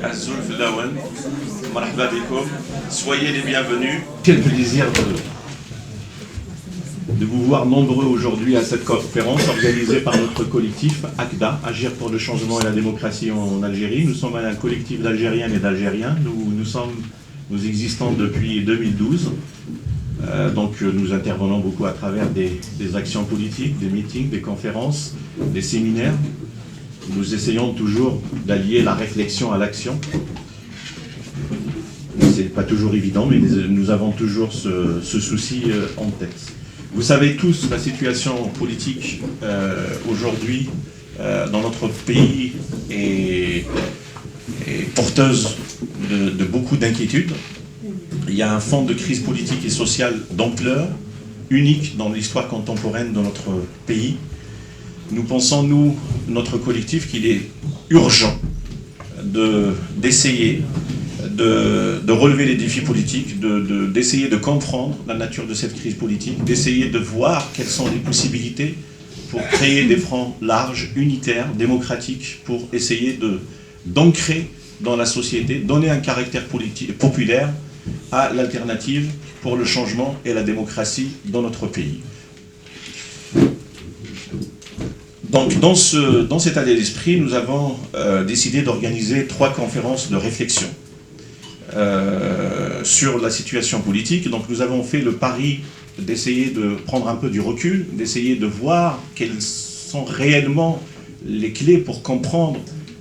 Azzoul Flawan, marhaba bikoum, soyez les bienvenus. Quel plaisir de vous voir nombreux aujourd'hui à cette conférence organisée par notre collectif ACDA, Agir pour le changement et la démocratie en Algérie. Nous sommes un collectif d'Algériennes et d'Algériens. Nous existons depuis 2012. Donc nous intervenons beaucoup à travers des actions politiques, des meetings, des conférences, des séminaires. Nous essayons toujours d'allier la réflexion à l'action. C'est pas toujours évident, mais nous avons toujours ce souci en tête. Vous savez tous, la situation politique aujourd'hui dans notre pays est porteuse de beaucoup d'inquiétudes. Il y a un fond de crise politique et sociale d'ampleur, unique dans l'histoire contemporaine de notre pays. Nous pensons, nous, notre collectif, qu'il est urgent d'essayer de relever les défis politiques, d'essayer de comprendre la nature de cette crise politique, d'essayer de voir quelles sont les possibilités pour créer des fronts larges, unitaires, démocratiques, pour essayer d'ancrer dans la société, donner un caractère populaire à l'alternative pour le changement et la démocratie dans notre pays. Donc, dans cet état d'esprit, nous avons décidé d'organiser 3 conférences de réflexion sur la situation politique. Donc, nous avons fait le pari d'essayer de prendre un peu du recul, d'essayer de voir quelles sont réellement les clés pour comprendre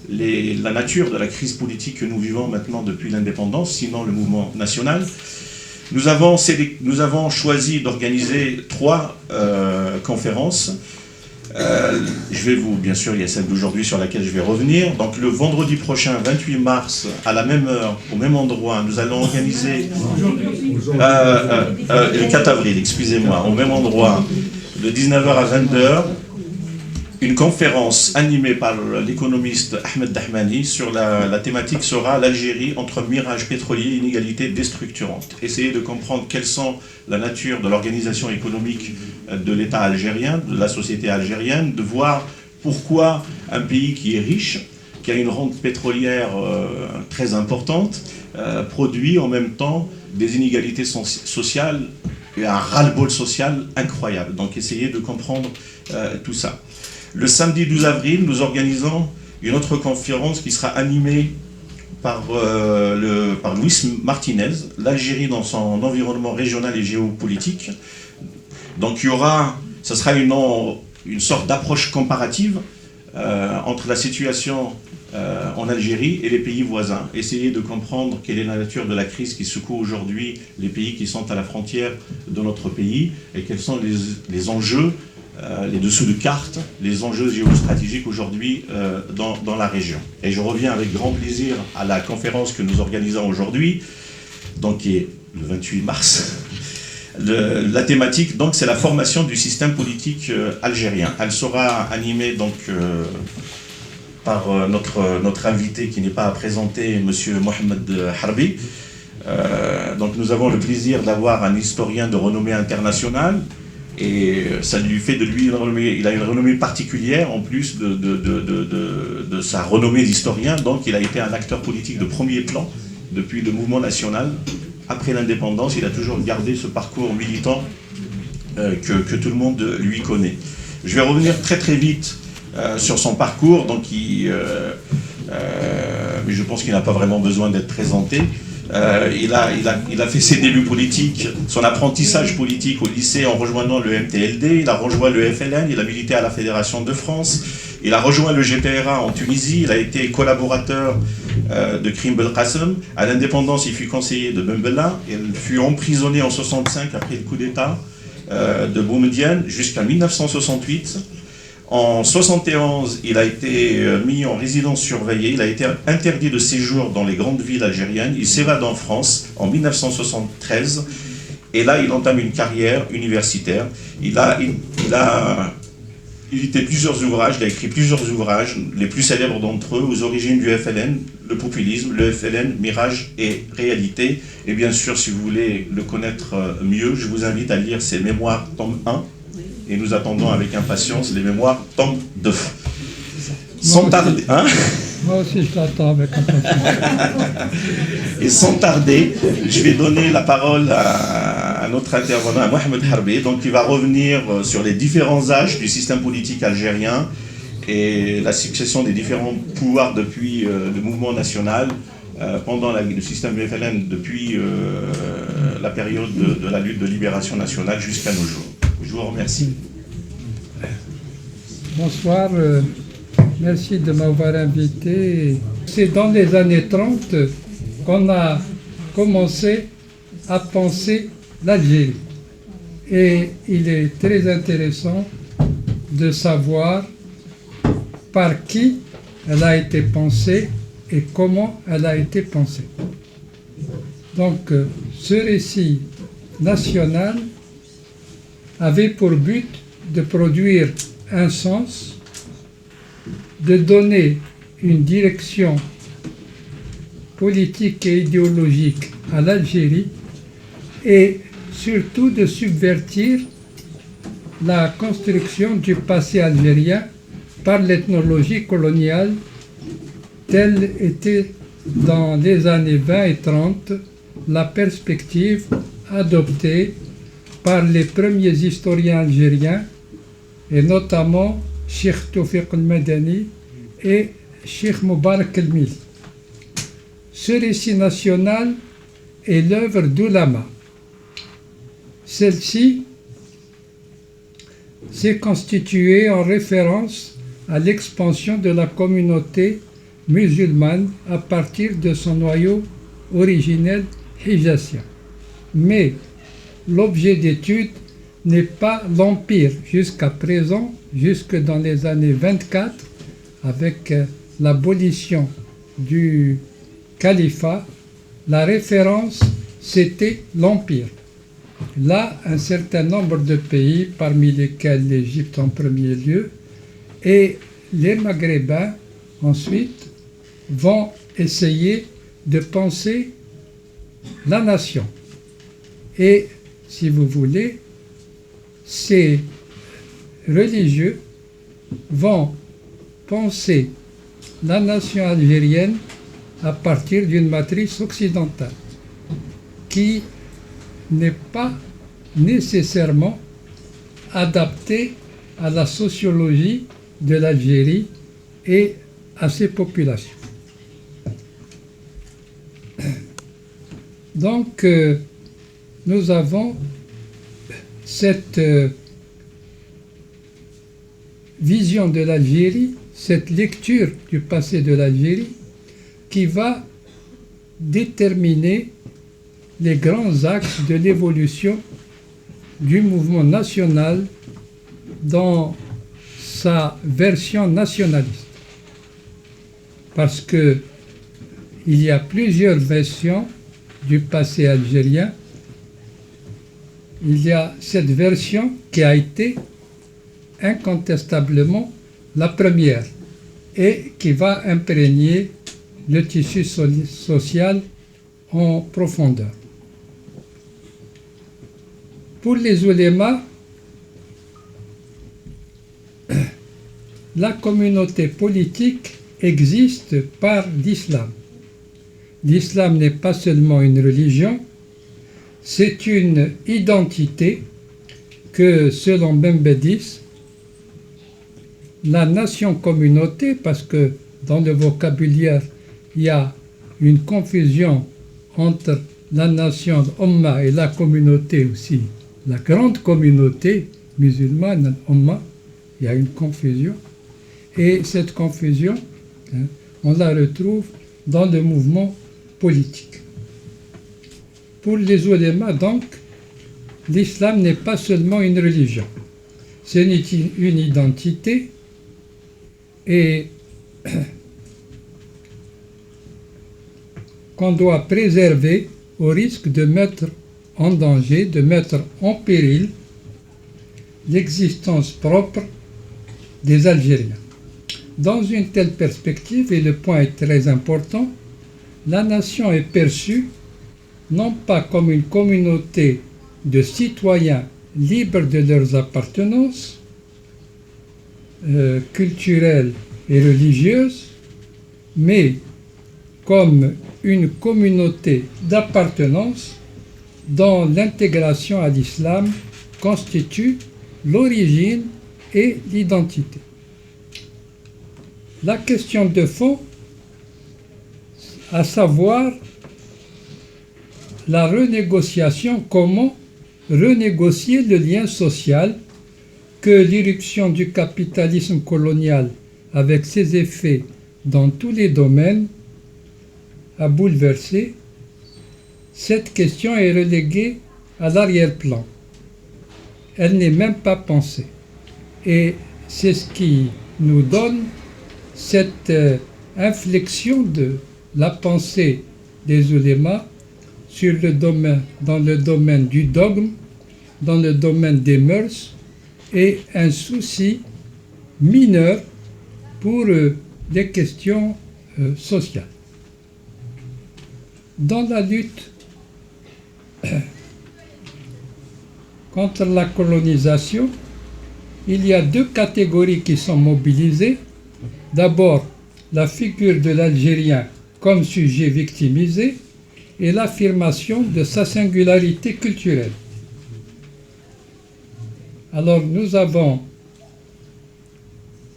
la nature de la crise politique que nous vivons maintenant depuis l'indépendance, sinon le mouvement national. Nous avons choisi d'organiser 3 conférences. Bien sûr, il y a celle d'aujourd'hui sur laquelle je vais revenir. Donc le vendredi prochain, 28 mars, à la même heure, au même endroit, nous allons organiser... le 4 avril, excusez-moi, au même endroit, de 19h à 20h, une conférence animée par l'économiste Ahmed Dahmani sur la thématique sera l'Algérie entre mirage pétrolier et inégalité déstructurante. Essayer de comprendre quelles sont la nature de l'organisation économique de l'État algérien, de la société algérienne, de voir pourquoi un pays qui est riche, qui a une rente pétrolière très importante, produit en même temps des inégalités sociales et un ras-le-bol social incroyable. Donc essayer de comprendre tout ça. Le samedi 12 avril, nous organisons une autre conférence qui sera animée par Luis Martinez, l'Algérie dans son environnement régional et géopolitique. Donc ce sera une sorte d'approche comparative entre la situation en Algérie et les pays voisins. Essayer de comprendre quelle est la nature de la crise qui secoue aujourd'hui les pays qui sont à la frontière de notre pays et quels sont les enjeux, les dessous de cartes, les enjeux géostratégiques aujourd'hui dans la région. Et je reviens avec grand plaisir à la conférence que nous organisons aujourd'hui, donc qui est le 28 mars. La thématique, donc, c'est la formation du système politique algérien. Elle sera animée donc par notre invité qui n'est pas à présenter, M. Mohamed Harbi. Donc nous avons le plaisir d'avoir un historien de renommée internationale. Et ça lui fait de lui il a une renommée particulière en plus de sa renommée d'historien. Donc il a été un acteur politique de premier plan depuis le mouvement national. Après l'indépendance, il a toujours gardé ce parcours militant que tout le monde lui connaît. Je vais revenir très très vite sur son parcours, donc mais je pense qu'il n'a pas vraiment besoin d'être présenté. Il a fait ses débuts politiques, son apprentissage politique au lycée en rejoignant le MTLD, il a rejoint le FLN, il a milité à la Fédération de France, il a rejoint le GPRA en Tunisie, il a été collaborateur de Krim Belkacem. À l'indépendance, il fut conseiller de Ben Bella, il fut emprisonné en 1965 après le coup d'État de Boumediene jusqu'en 1968. En 1971, il a été mis en résidence surveillée, il a été interdit de séjour dans les grandes villes algériennes, il s'évade en France en 1973, et là il entame une carrière universitaire. Il a édité plusieurs ouvrages, il a écrit plusieurs ouvrages, les plus célèbres d'entre eux, aux origines du FLN, le populisme, le FLN, mirage et réalité. Et bien sûr, si vous voulez le connaître mieux, je vous invite à lire ses mémoires, tome 1, et nous attendons avec impatience les mémoires tome 2. Sans tarder, hein? Moi aussi, je l'attends avec attention. Et sans tarder, je vais donner la parole à notre intervenant, à Mohamed Harbi, donc qui va revenir sur les différents âges du système politique algérien et la succession des différents pouvoirs depuis le mouvement national pendant le système FLN depuis la période de la lutte de libération nationale jusqu'à nos jours. Je vous remercie. Bonsoir, merci de m'avoir invité. C'est dans les années 30 qu'on a commencé à penser l'Algérie. Et il est très intéressant de savoir par qui elle a été pensée et comment elle a été pensée. Donc, ce récit national avait pour but de produire un sens, de donner une direction politique et idéologique à l'Algérie et surtout de subvertir la construction du passé algérien par l'ethnologie coloniale telle était dans les années 20 et 30 la perspective adoptée par les premiers historiens algériens et notamment Cheikh Toufiq al-Madani et Cheikh Moubarak el-Mili. Ce récit national est l'œuvre d'Oulama. Celle-ci s'est constituée en référence à l'expansion de la communauté musulmane à partir de son noyau originel hijazien. Mais l'objet d'étude n'est pas l'Empire jusqu'à présent, jusque dans les années 24, avec l'abolition du califat, la référence, c'était l'Empire. Là, un certain nombre de pays, parmi lesquels l'Égypte en premier lieu, et les Maghrébins, ensuite, vont essayer de penser la nation. Et, si vous voulez, ces religieux vont penser la nation algérienne à partir d'une matrice occidentale qui n'est pas nécessairement adaptée à la sociologie de l'Algérie et à ses populations. Donc, nous avons cette vision de l'Algérie, cette lecture du passé de l'Algérie qui va déterminer les grands axes de l'évolution du mouvement national dans sa version nationaliste. Parce que il y a plusieurs versions du passé algérien. Il y a cette version qui a été incontestablement la première et qui va imprégner le tissu social en profondeur. Pour les oulémas, la communauté politique existe par l'islam. L'islam n'est pas seulement une religion, c'est une identité que, selon Bembedis, la nation-communauté, parce que dans le vocabulaire, il y a une confusion entre la nation Ummah et la communauté aussi. La grande communauté musulmane, Ummah, il y a une confusion. Et cette confusion, on la retrouve dans le mouvement politique. Pour les oulémas, donc, l'islam n'est pas seulement une religion. C'est une identité et qu'on doit préserver au risque de mettre en danger, de mettre en péril l'existence propre des Algériens. Dans une telle perspective, et le point est très important, la nation est perçue non pas comme une communauté de citoyens libres de leurs appartenances culturelles et religieuse, mais comme une communauté d'appartenance dont l'intégration à l'islam constitue l'origine et l'identité. La question de fond, à savoir la renégociation, comment renégocier le lien social que l'irruption du capitalisme colonial avec ses effets dans tous les domaines a bouleversé. Cette question est reléguée à l'arrière-plan. Elle n'est même pas pensée. Et c'est ce qui nous donne cette inflexion de la pensée des ulémas dans le domaine du dogme, dans le domaine des mœurs, et un souci mineur pour les questions sociales. Dans la lutte contre la colonisation, il y a deux catégories qui sont mobilisées. D'abord, la figure de l'Algérien comme sujet victimisé et l'affirmation de sa singularité culturelle. Alors nous avons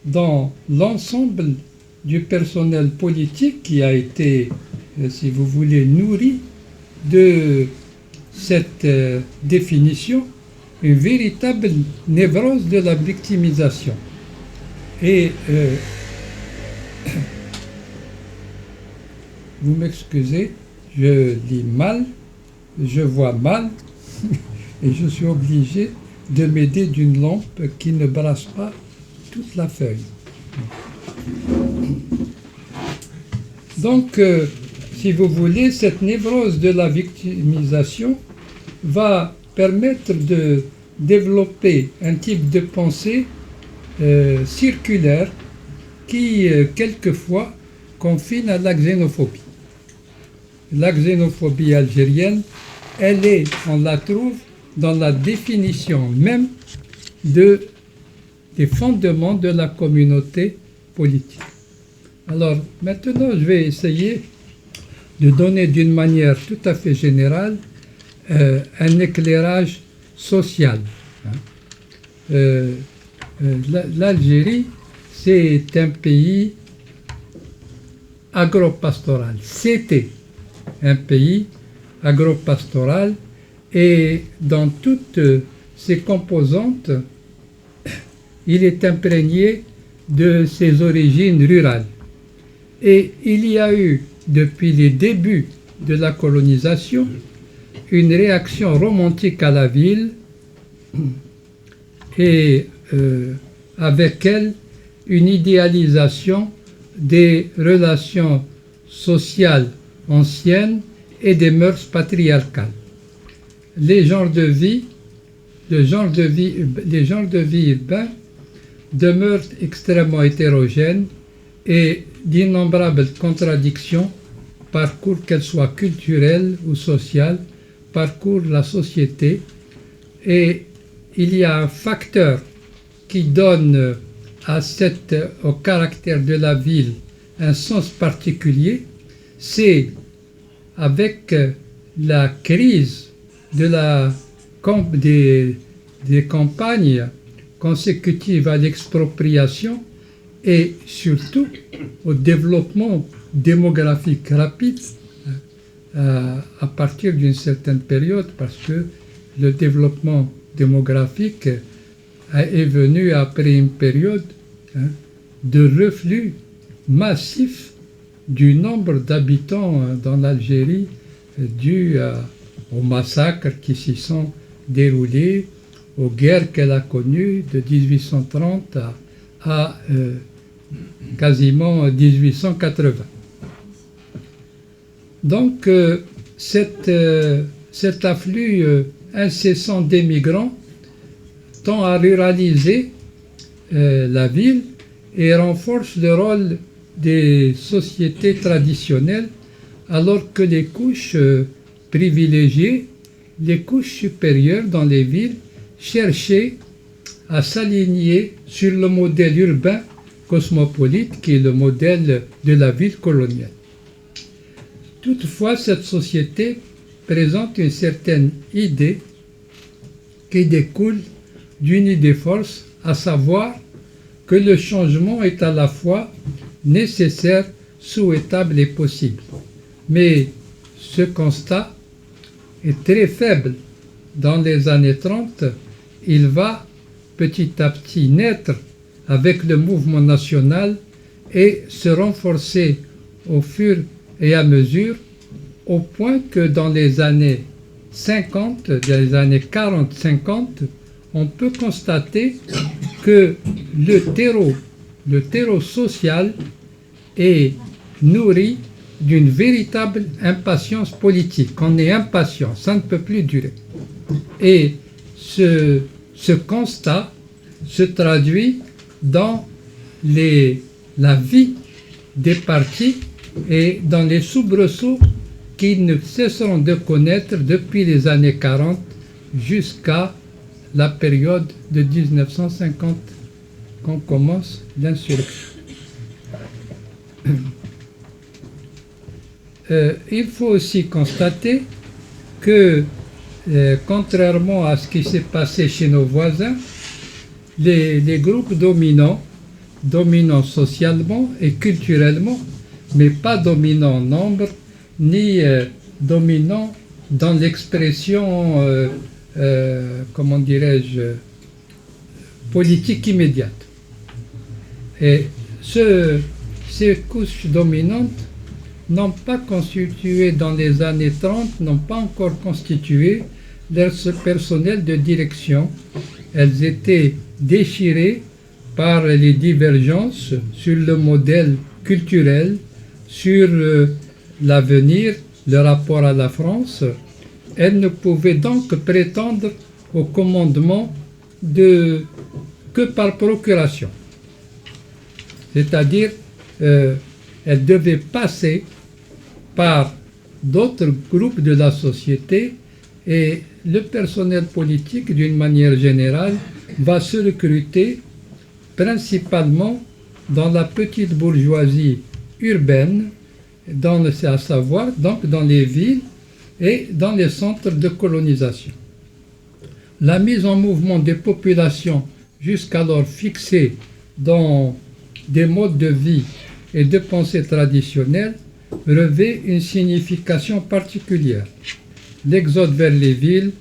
dans l'ensemble du personnel politique qui a été, si vous voulez, nourri de cette définition, une véritable névrose de la victimisation. Et vous m'excusez, je lis mal, je vois mal, et je suis obligé de m'aider d'une lampe qui ne brasse pas toute la feuille. Donc, si vous voulez, cette névrose de la victimisation va permettre de développer un type de pensée circulaire qui, quelquefois, confine à la xénophobie. La xénophobie algérienne, on la trouve dans la définition même des fondements de la communauté politique. Alors, maintenant, je vais essayer de donner d'une manière tout à fait générale un éclairage social. L'Algérie, c'est un pays agropastoral. C'était un pays agropastoral et dans toutes ses composantes, il est imprégné de ses origines rurales. Et il y a eu, depuis les débuts de la colonisation, une réaction romantique à la ville et avec elle une idéalisation des relations sociales anciennes et des mœurs patriarcales. Les genres de vie urbains demeurent extrêmement hétérogènes et d'innombrables contradictions parcourent, qu'elles soient culturelles ou sociales, parcourent la société. Et il y a un facteur qui donne au caractère de la ville un sens particulier, c'est avec la crise des campagnes consécutives à l'expropriation et surtout au développement démographique rapide à partir d'une certaine période, parce que le développement démographique est venu après une période de reflux massif du nombre d'habitants dans l'Algérie dû aux massacres qui s'y sont déroulés, aux guerres qu'elle a connues de 1830 à quasiment 1880. Donc cet afflux incessant d'émigrants tend à ruraliser la ville et renforce le rôle des sociétés traditionnelles, alors que les couches privilégiées, les couches supérieures dans les villes, cherchaient à s'aligner sur le modèle urbain cosmopolite qui est le modèle de la ville coloniale. Toutefois, cette société présente une certaine idée qui découle d'une idée force, à savoir que le changement est à la fois nécessaire, souhaitable et possible. Mais ce constat est très faible. Dans les années 30, il va petit à petit naître avec le mouvement national et se renforcer au fur et à mesure, au point que dans les années 50, dans les années 40-50, on peut constater que le terreau social est nourri d'une véritable impatience politique. On est impatient, ça ne peut plus durer. Et ce constat se traduit dans la vie des partis et dans les soubresauts qu'ils ne cesseront de connaître depuis les années 40 jusqu'à la période de 1950 quand commence l'insurrection. Il faut aussi constater que, contrairement à ce qui s'est passé chez nos voisins, les groupes dominants socialement et culturellement, mais pas dominants en nombre, ni dominants dans l'expression, comment dirais-je, politique immédiate. Et ces couches dominantes n'ont pas constitué dans les années 30, n'ont pas encore constitué leur personnel de direction. Elles étaient déchirées par les divergences sur le modèle culturel, sur l'avenir, le rapport à la France. Elles ne pouvaient donc prétendre au commandement que par procuration. C'est-à-dire, elles devaient passer par d'autres groupes de la société et le personnel politique, d'une manière générale, va se recruter principalement dans la petite bourgeoisie urbaine, à savoir donc dans les villes et dans les centres de colonisation. La mise en mouvement des populations jusqu'alors fixées dans des modes de vie et de pensée traditionnels revêt une signification particulière. L'exode vers les villes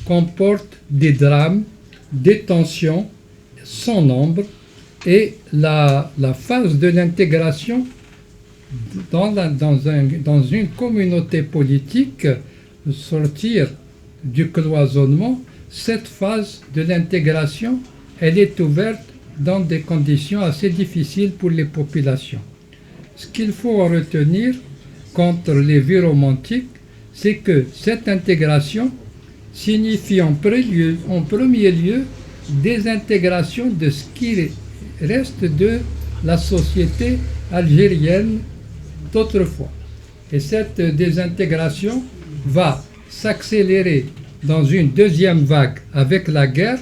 comporte des drames, des tensions sans nombre et la phase de l'intégration dans une communauté politique, sortir du cloisonnement, cette phase de l'intégration, elle est ouverte dans des conditions assez difficiles pour les populations. Ce qu'il faut en retenir contre les vieux romantiques, c'est que cette intégration signifie en premier lieu désintégration de ce qui reste de la société algérienne d'autrefois. Et cette désintégration va s'accélérer dans une deuxième vague avec la guerre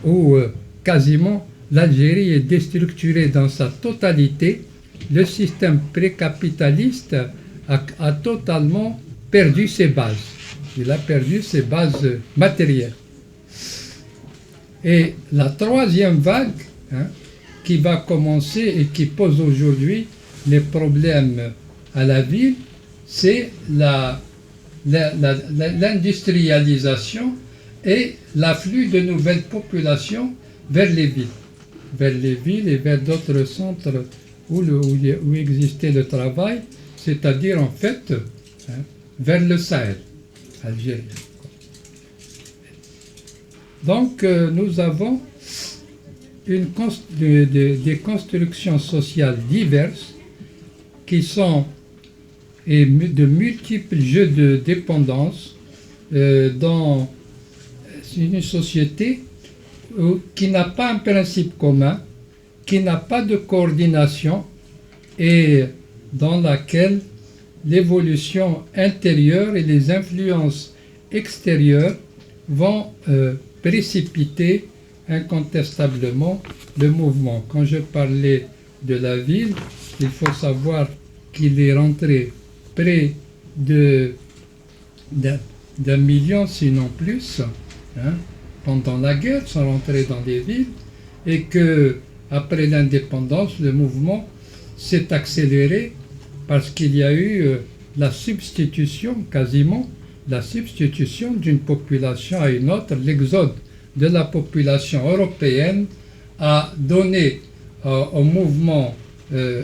où quasiment l'Algérie est déstructurée dans sa totalité. Le système précapitaliste a totalement perdu ses bases. Il a perdu ses bases matérielles. Et la troisième vague, qui va commencer et qui pose aujourd'hui les problèmes à la ville, c'est l'industrialisation et l'afflux de nouvelles populations vers les villes et vers d'autres centres où existait le travail, c'est-à-dire en fait vers le Sahel algérien. Donc nous avons des constructions sociales diverses qui sont de multiples jeux de dépendance dans une société qui n'a pas un principe commun, qui n'a pas de coordination et dans laquelle l'évolution intérieure et les influences extérieures vont précipiter incontestablement le mouvement. Quand je parlais de la ville. Il faut savoir qu'il est rentré près d'un million, sinon plus, hein, pendant la guerre, sont rentrés dans les villes, et que après l'indépendance, le mouvement s'est accéléré parce qu'il y a eu la substitution, quasiment, la substitution d'une population à une autre. L'exode de la population européenne a donné au mouvement,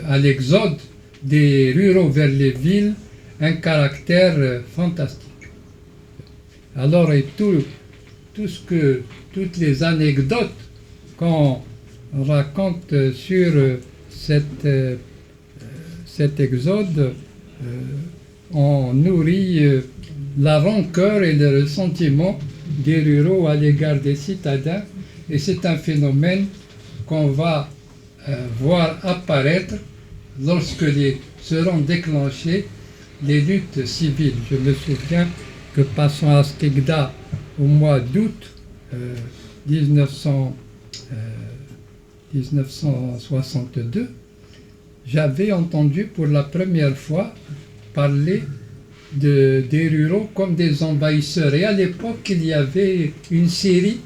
à l'exode des ruraux vers les villes, un caractère fantastique. Alors, et toutes les anecdotes qu'on raconte sur cet exode ont nourri la rancœur et le ressentiment des ruraux à l'égard des citadins, et c'est un phénomène qu'on va voir apparaître lorsque seront déclenchées les luttes civiles. Je me souviens que passant à Stigda au mois d'août 1962, j'avais entendu pour la première fois parler des ruraux comme des envahisseurs. Et à l'époque, il y avait une série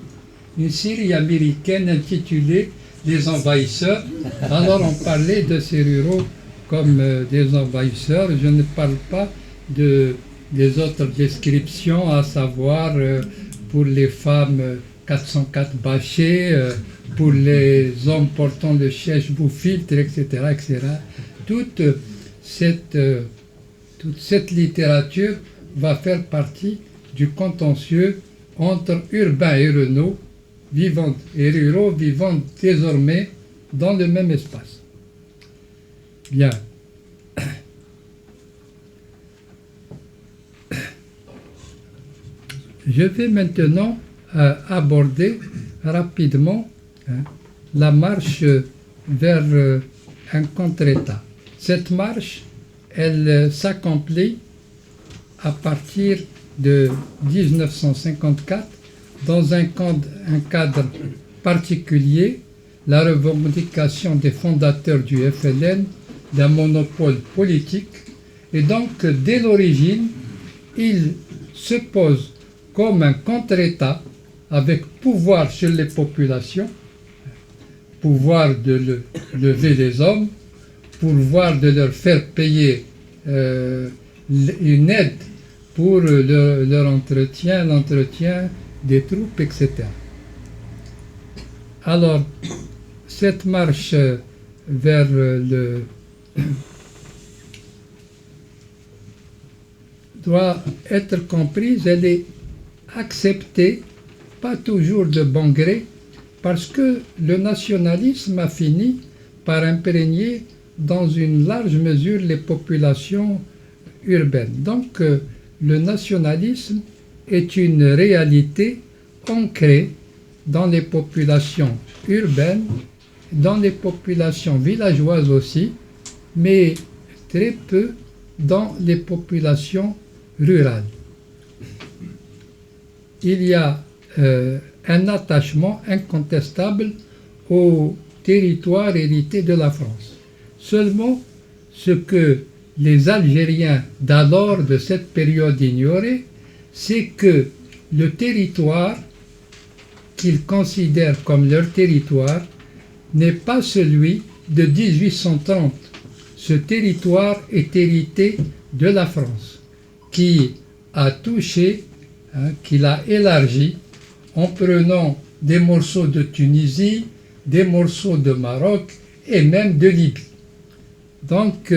américaine intitulée Les Envahisseurs. Alors on parlait de ces ruraux comme des envahisseurs. Je ne parle pas des autres descriptions, à savoir pour les femmes 404 bâchés, pour les hommes portant le chèche boufiltre, etc., etc. Toute cette littérature va faire partie du contentieux entre urbains et ruraux vivant désormais dans le même espace. Bien. Je vais maintenant aborder rapidement la marche vers un contre-État. Cette marche, elle s'accomplit à partir de 1954 dans un cadre particulier, la revendication des fondateurs du FLN d'un monopole politique. Et donc, dès l'origine, il se pose comme un contre-État avec pouvoir sur les populations, pouvoir de lever les hommes, pouvoir de leur faire payer une aide pour leur entretien, l'entretien des troupes, etc. Alors, cette marche vers doit être comprise, elle est acceptée, pas toujours de bon gré, parce que le nationalisme a fini par imprégner dans une large mesure les populations urbaines. Donc, le nationalisme est une réalité ancrée dans les populations urbaines, dans les populations villageoises aussi, mais très peu dans les populations rurales. Il y a un attachement incontestable au territoire hérité de la France. Seulement, ce que les Algériens d'alors, de cette période, ignoraient, c'est que le territoire qu'ils considèrent comme leur territoire n'est pas celui de 1830. Ce territoire est hérité de la France, qui a touché, qui l'a élargi en prenant des morceaux de Tunisie, des morceaux de Maroc et même de Libye. Donc,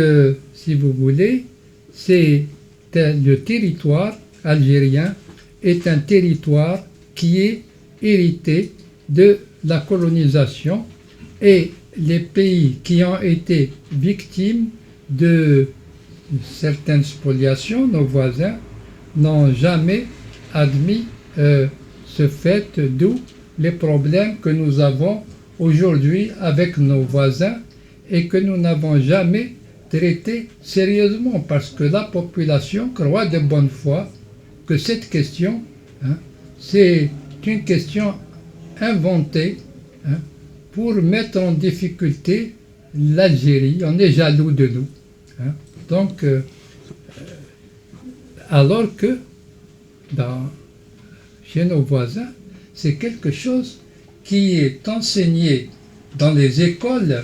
si vous voulez, le territoire algérien est un territoire qui est hérité de la colonisation, et les pays qui ont été victimes de certaines spoliations, nos voisins, n'ont jamais admis ce fait, d'où les problèmes que nous avons aujourd'hui avec nos voisins et que nous n'avons jamais traité sérieusement, parce que la population croit de bonne foi que cette question, c'est une question inventée pour mettre en difficulté l'Algérie, on est jaloux de nous. Hein. Donc, alors que chez nos voisins, c'est quelque chose qui est enseigné dans les écoles,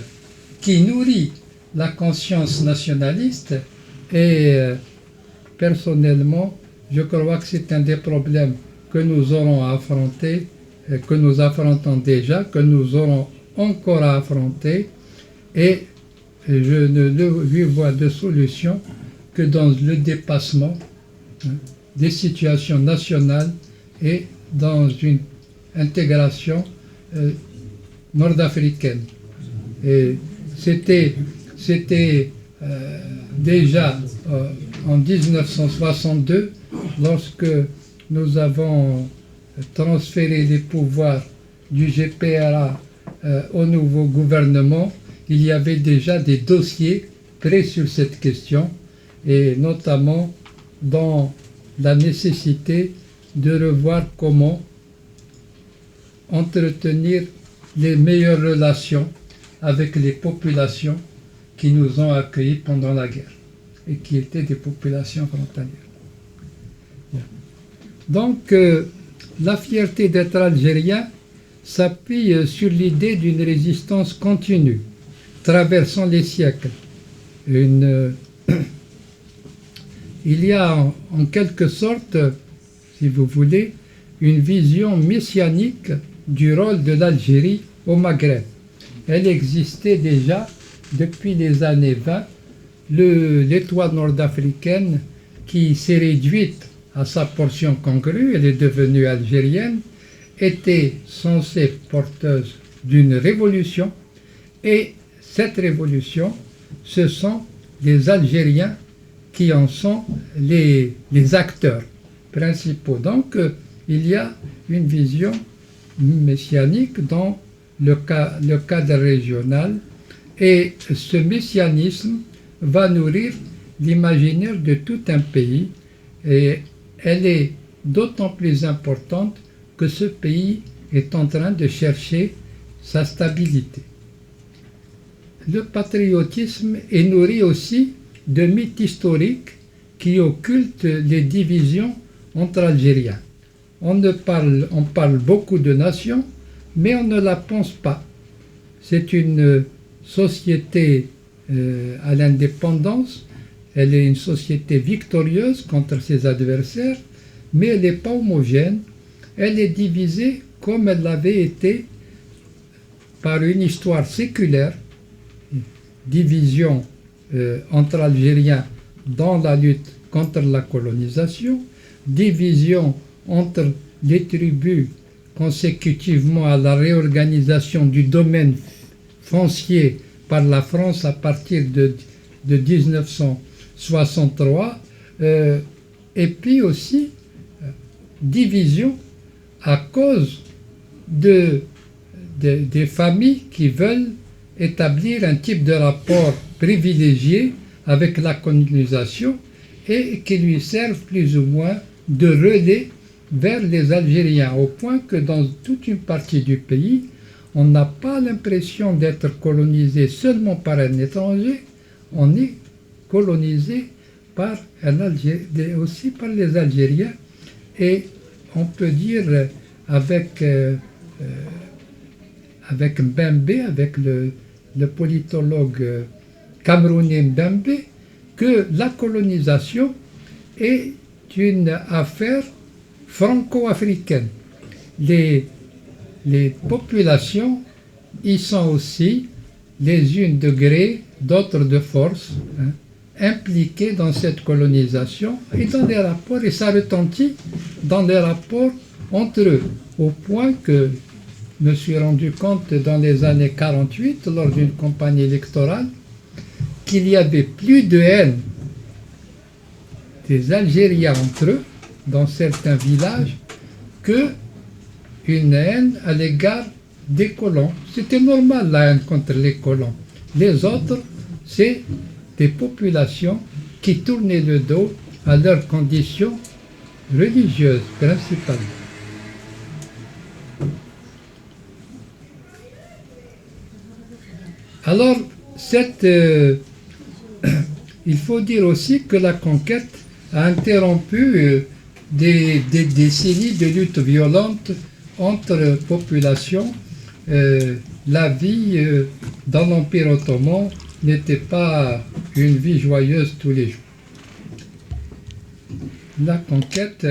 qui nourrit la conscience nationaliste et personnellement, je crois que c'est un des problèmes que nous aurons à affronter, que nous affrontons déjà, que nous aurons encore à affronter et je ne lui vois de solution que dans le dépassement des situations nationales et dans une intégration nord-africaine. Et c'était déjà en 1962, lorsque nous avons transféré les pouvoirs du GPRA au nouveau gouvernement, il y avait déjà des dossiers prêts sur cette question, et notamment dans la nécessité de revoir comment entretenir les meilleures relations avec les populations qui nous ont accueillis pendant la guerre et qui étaient des populations frontalières. Donc, la fierté d'être algérien s'appuie sur l'idée d'une résistance continue, traversant les siècles. Il y a en quelque sorte, si vous voulez, une vision messianique du rôle de l'Algérie au Maghreb. Elle existait déjà depuis les années 20. L'étoile nord-africaine, qui s'est réduite à sa portion congrue, elle est devenue algérienne, était censée porteuse d'une révolution, et cette révolution, ce sont les Algériens qui en sont les acteurs principaux. Donc, il y a une vision messianique dans le cadre régional, et ce messianisme va nourrir l'imaginaire de tout un pays, et elle est d'autant plus importante que ce pays est en train de chercher sa stabilité. Le patriotisme est nourri aussi de mythes historiques qui occultent les divisions entre Algériens. On parle beaucoup de nation, mais on ne la pense pas. C'est une société à l'indépendance, elle est une société victorieuse contre ses adversaires, mais elle n'est pas homogène, elle est divisée comme elle l'avait été par une histoire séculaire, division entre Algériens dans la lutte contre la colonisation, division entre les tribus consécutivement à la réorganisation du domaine foncier par la France à partir de 1963, et puis aussi division à cause des familles qui veulent établir un type de rapport privilégié avec la colonisation et qui lui servent plus ou moins de relais vers les Algériens, au point que dans toute une partie du pays, on n'a pas l'impression d'être colonisé seulement par un étranger, on est colonisé par aussi par les Algériens, et on peut dire avec Mbembe, avec le politologue camerounais Mbembe, que la colonisation est une affaire franco-africaine. Les populations y sont aussi, les unes de gré, d'autres de force, impliquées dans cette colonisation et dans les rapports, et ça retentit dans les rapports entre eux, au point que je me suis rendu compte dans les années 48, lors d'une campagne électorale, qu'il y avait plus de haine des Algériens entre eux, dans certains villages, que une haine à l'égard des colons. C'était normal la haine contre les colons. Les autres, c'est des populations qui tournaient le dos à leurs conditions religieuses, principalement. Alors, il faut dire aussi que la conquête a interrompu des décennies de lutte violente entre populations. La vie dans l'Empire ottoman n'était pas une vie joyeuse tous les jours. La conquête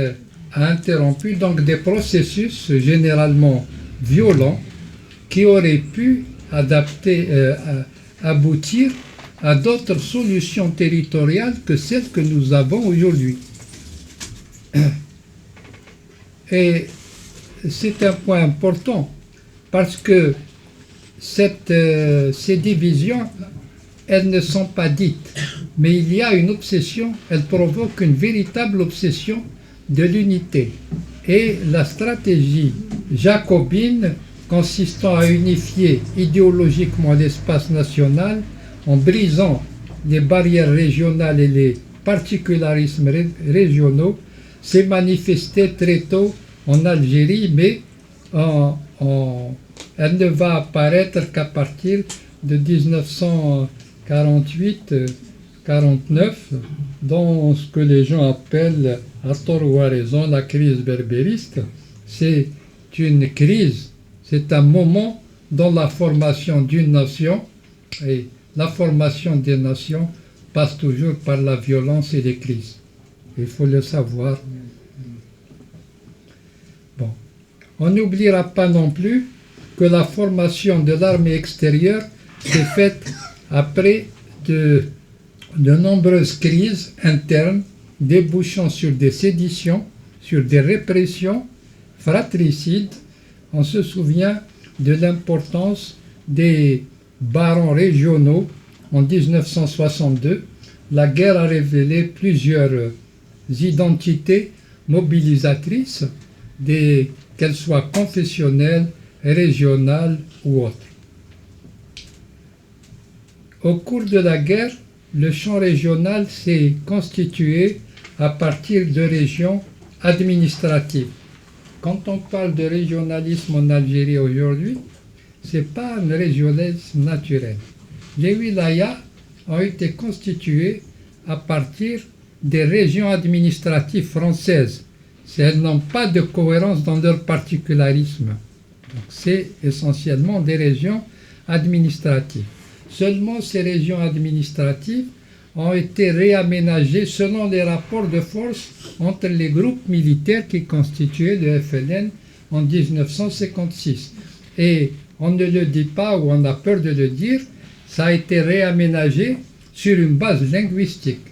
a interrompu donc des processus généralement violents qui auraient pu aboutir à d'autres solutions territoriales que celles que nous avons aujourd'hui. Et c'est un point important parce que ces divisions, elles ne sont pas dites, mais il y a une obsession, elles provoquent une véritable obsession de l'unité. Et la stratégie jacobine consistant à unifier idéologiquement l'espace national en brisant les barrières régionales et les particularismes régionaux s'est manifestée très tôt en Algérie, mais elle ne va apparaître qu'à partir de 1948-49 dans ce que les gens appellent, à tort ou à raison, la crise berbériste. C'est une crise, c'est un moment dans la formation d'une nation, et la formation des nations passe toujours par la violence et les crises. Il faut le savoir. Bon. On n'oubliera pas non plus que la formation de l'armée extérieure s'est faite après de nombreuses crises internes débouchant sur des séditions, sur des répressions fratricides. On se souvient de l'importance des barons régionaux en 1962. La guerre a révélé plusieurs identités mobilisatrices, qu'elles soient confessionnelles, régionales ou autres. Au cours de la guerre, le champ régional s'est constitué à partir de régions administratives. Quand on parle de régionalisme en Algérie aujourd'hui, ce n'est pas un régionalisme naturel. Les wilayas ont été constitués à partir des régions administratives françaises. Elles n'ont pas de cohérence dans leur particularisme. Donc c'est essentiellement des régions administratives. Seulement ces régions administratives ont été réaménagées selon les rapports de force entre les groupes militaires qui constituaient le FLN en 1956. Et on ne le dit pas ou on a peur de le dire, ça a été réaménagé sur une base linguistique.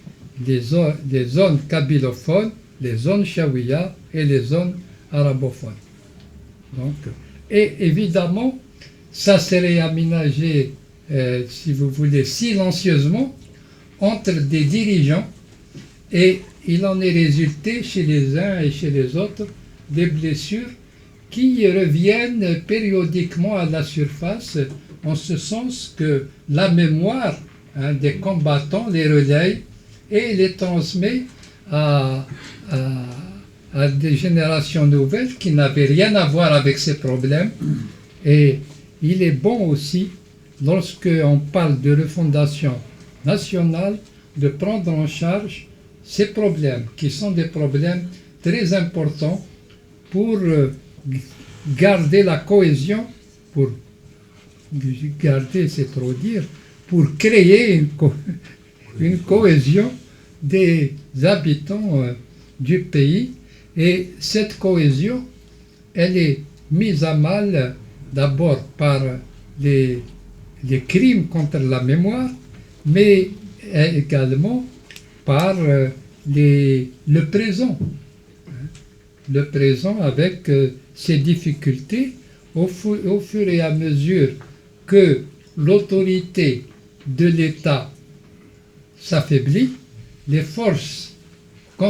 Les zones kabylophones, les zones chaouia et les zones arabophones. Donc, et évidemment, ça s'est réaménagé, si vous voulez, silencieusement entre des dirigeants, et il en est résulté chez les uns et chez les autres des blessures qui reviennent périodiquement à la surface, en ce sens que la mémoire des combattants les relaye et les transmet à des générations nouvelles qui n'avaient rien à voir avec ces problèmes. Et il est bon aussi, lorsqu'on parle de refondation nationale, de prendre en charge ces problèmes, qui sont des problèmes très importants pour garder la cohésion, pour garder, c'est trop dire, pour créer une cohésion des habitants du pays. Et cette cohésion, elle est mise à mal d'abord par les crimes contre la mémoire, mais également par le présent. Le présent avec ses difficultés, au fur et à mesure que l'autorité de l'État s'affaiblit, les forces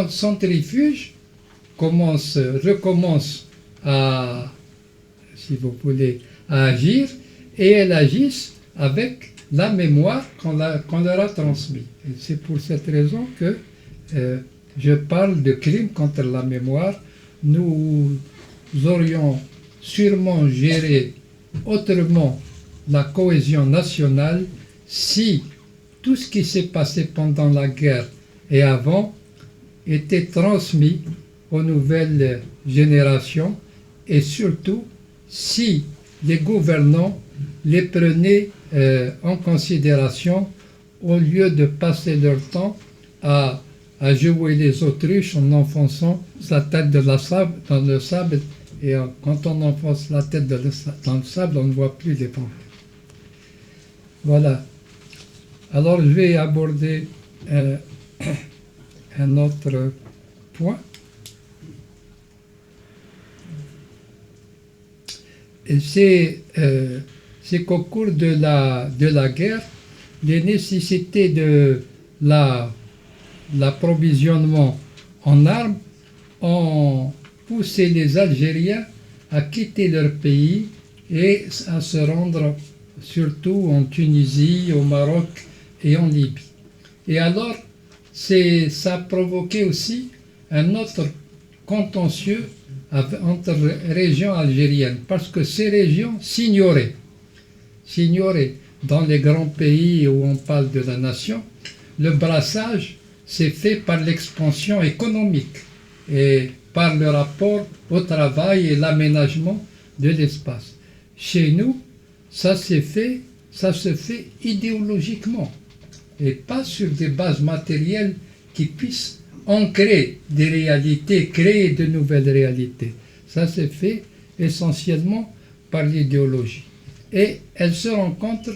centrifuges recommencent à, si vous voulez, à agir, et elles agissent avec la mémoire qu'on leur a transmise. Et c'est pour cette raison que je parle de crimes contre la mémoire. Nous aurions sûrement géré autrement la cohésion nationale si tout ce qui s'est passé pendant la guerre et avant était transmis aux nouvelles générations et surtout si les gouvernants les prenaient en considération au lieu de passer leur temps à jouer les autruches en enfonçant sa tête dans le sable. Et quand on enfonce la tête dans le sable, on ne voit plus les problèmes. Voilà. Alors je vais aborder un autre point. Et c'est qu'au cours de la guerre, les nécessités de l'approvisionnement en armes ont poussé les Algériens à quitter leur pays et à se rendre surtout en Tunisie, au Maroc et en Libye. Et alors, ça a provoqué aussi un autre contentieux entre régions algériennes, parce que ces régions s'ignoraient. Dans les grands pays où on parle de la nation, le brassage s'est fait par l'expansion économique et par le rapport au travail et l'aménagement de l'espace. Chez nous, ça se fait idéologiquement et pas sur des bases matérielles qui puissent ancrer des réalités, créer de nouvelles réalités. Ça se fait essentiellement par l'idéologie. Et elle se rencontre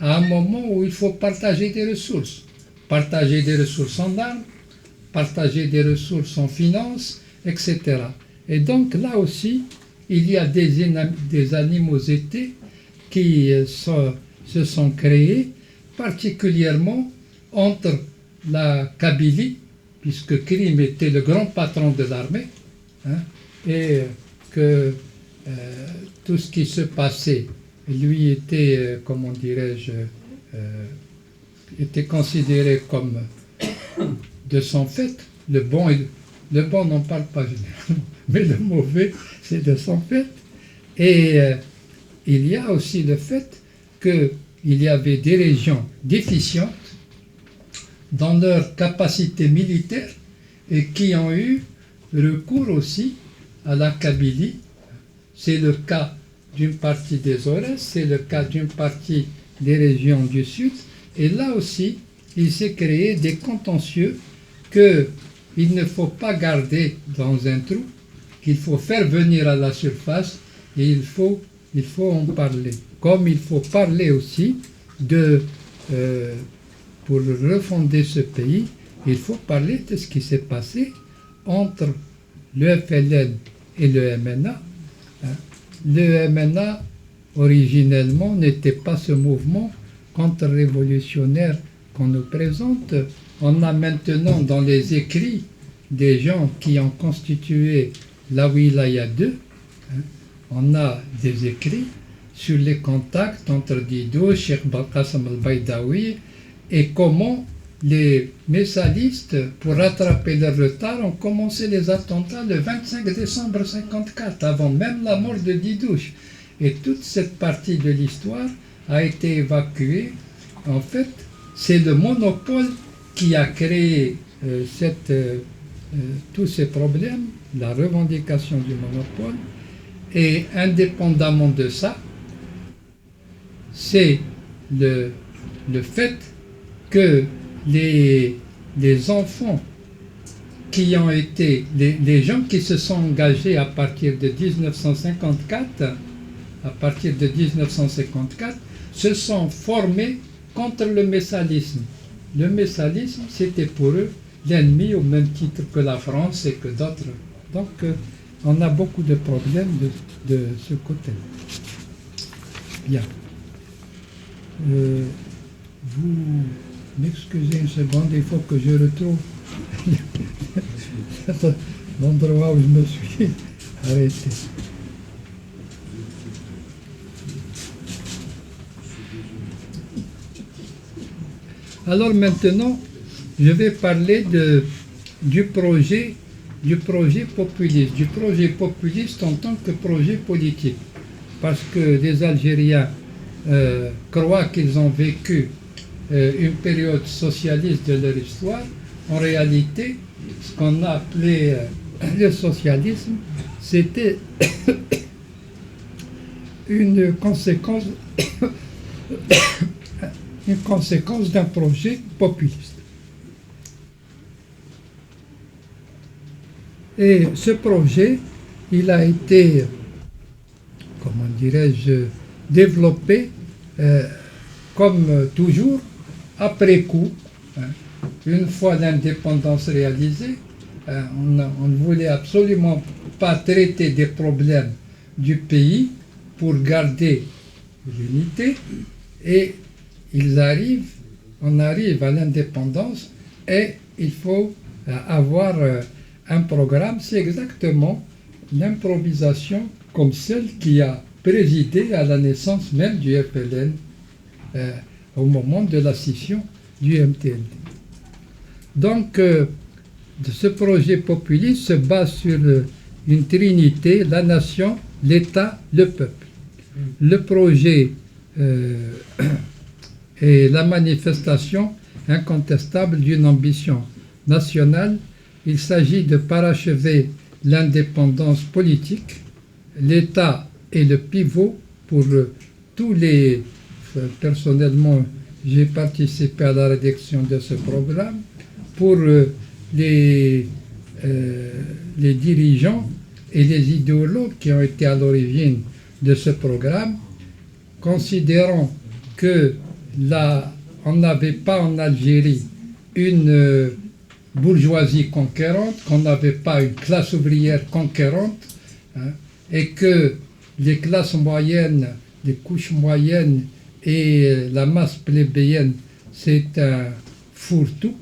à un moment où il faut partager des ressources. Partager des ressources en armes, partager des ressources en finances, etc. Et donc là aussi, il y a des animosités qui se sont créées, particulièrement entre la Kabylie, puisque Krim était le grand patron de l'armée, et que tout ce qui se passait, lui était, comment dirais-je, était considéré comme de son fait. Le bon n'en parle pas généralement, mais le mauvais, c'est de son fait. Et il y a aussi le fait qu'il y avait des régions déficientes dans leur capacité militaire et qui ont eu recours aussi à la Kabylie. C'est le cas d'une partie des Aurès, c'est le cas d'une partie des régions du Sud. Et là aussi, il s'est créé des contentieux qu'il ne faut pas garder dans un trou, qu'il faut faire venir à la surface et il faut en parler. Comme il faut parler aussi pour refonder ce pays, il faut parler de ce qui s'est passé entre le FLN et le MNA. Le MNA, originellement, n'était pas ce mouvement contre-révolutionnaire qu'on nous présente. On a maintenant dans les écrits des gens qui ont constitué la Wilaya 2, on a des écrits sur les contacts entre Didou, Cheikh Qasim al-Baydawi et comment les messalistes, pour rattraper leur retard, ont commencé les attentats le 25 décembre 1954, avant même la mort de Didouche. Et toute cette partie de l'histoire a été évacuée. En fait, c'est le monopole qui a créé tous ces problèmes, la revendication du monopole. Et indépendamment de ça, c'est le fait que les enfants qui ont été, les gens qui se sont engagés à partir de 1954, se sont formés contre le messalisme. Le messalisme, c'était pour eux l'ennemi au même titre que la France et que d'autres. Donc, on a beaucoup de problèmes de ce côté-là. Bien. Vous m'excusez une seconde, il faut que je retrouve l'endroit où je me suis arrêté. Alors maintenant, je vais parler du projet populiste en tant que projet politique. Parce que les Algériens croient qu'ils ont vécu une période socialiste de leur histoire. En réalité, ce qu'on a appelé le socialisme, c'était une conséquence d'un projet populiste. Et ce projet, il a été, comment dirais-je, développé comme toujours après coup. Une fois l'indépendance réalisée, on ne voulait absolument pas traiter des problèmes du pays pour garder l'unité, et on arrive à l'indépendance et il faut avoir un programme. C'est exactement l'improvisation comme celle qui a présidé à la naissance même du FLN au moment de la scission du MTLD. Donc, ce projet populiste se base sur une trinité, la nation, l'État, le peuple. Le projet est la manifestation incontestable d'une ambition nationale. Il s'agit de parachever l'indépendance politique. L'État est le pivot pour tous les... Personnellement, j'ai participé à la rédaction de ce programme. Pour les dirigeants et les idéologues qui ont été à l'origine de ce programme, considérant que on n'avait pas en Algérie une bourgeoisie conquérante, qu'on n'avait pas une classe ouvrière conquérante, et que les classes moyennes, les couches moyennes et la masse plébéienne, c'est un fourre-tout.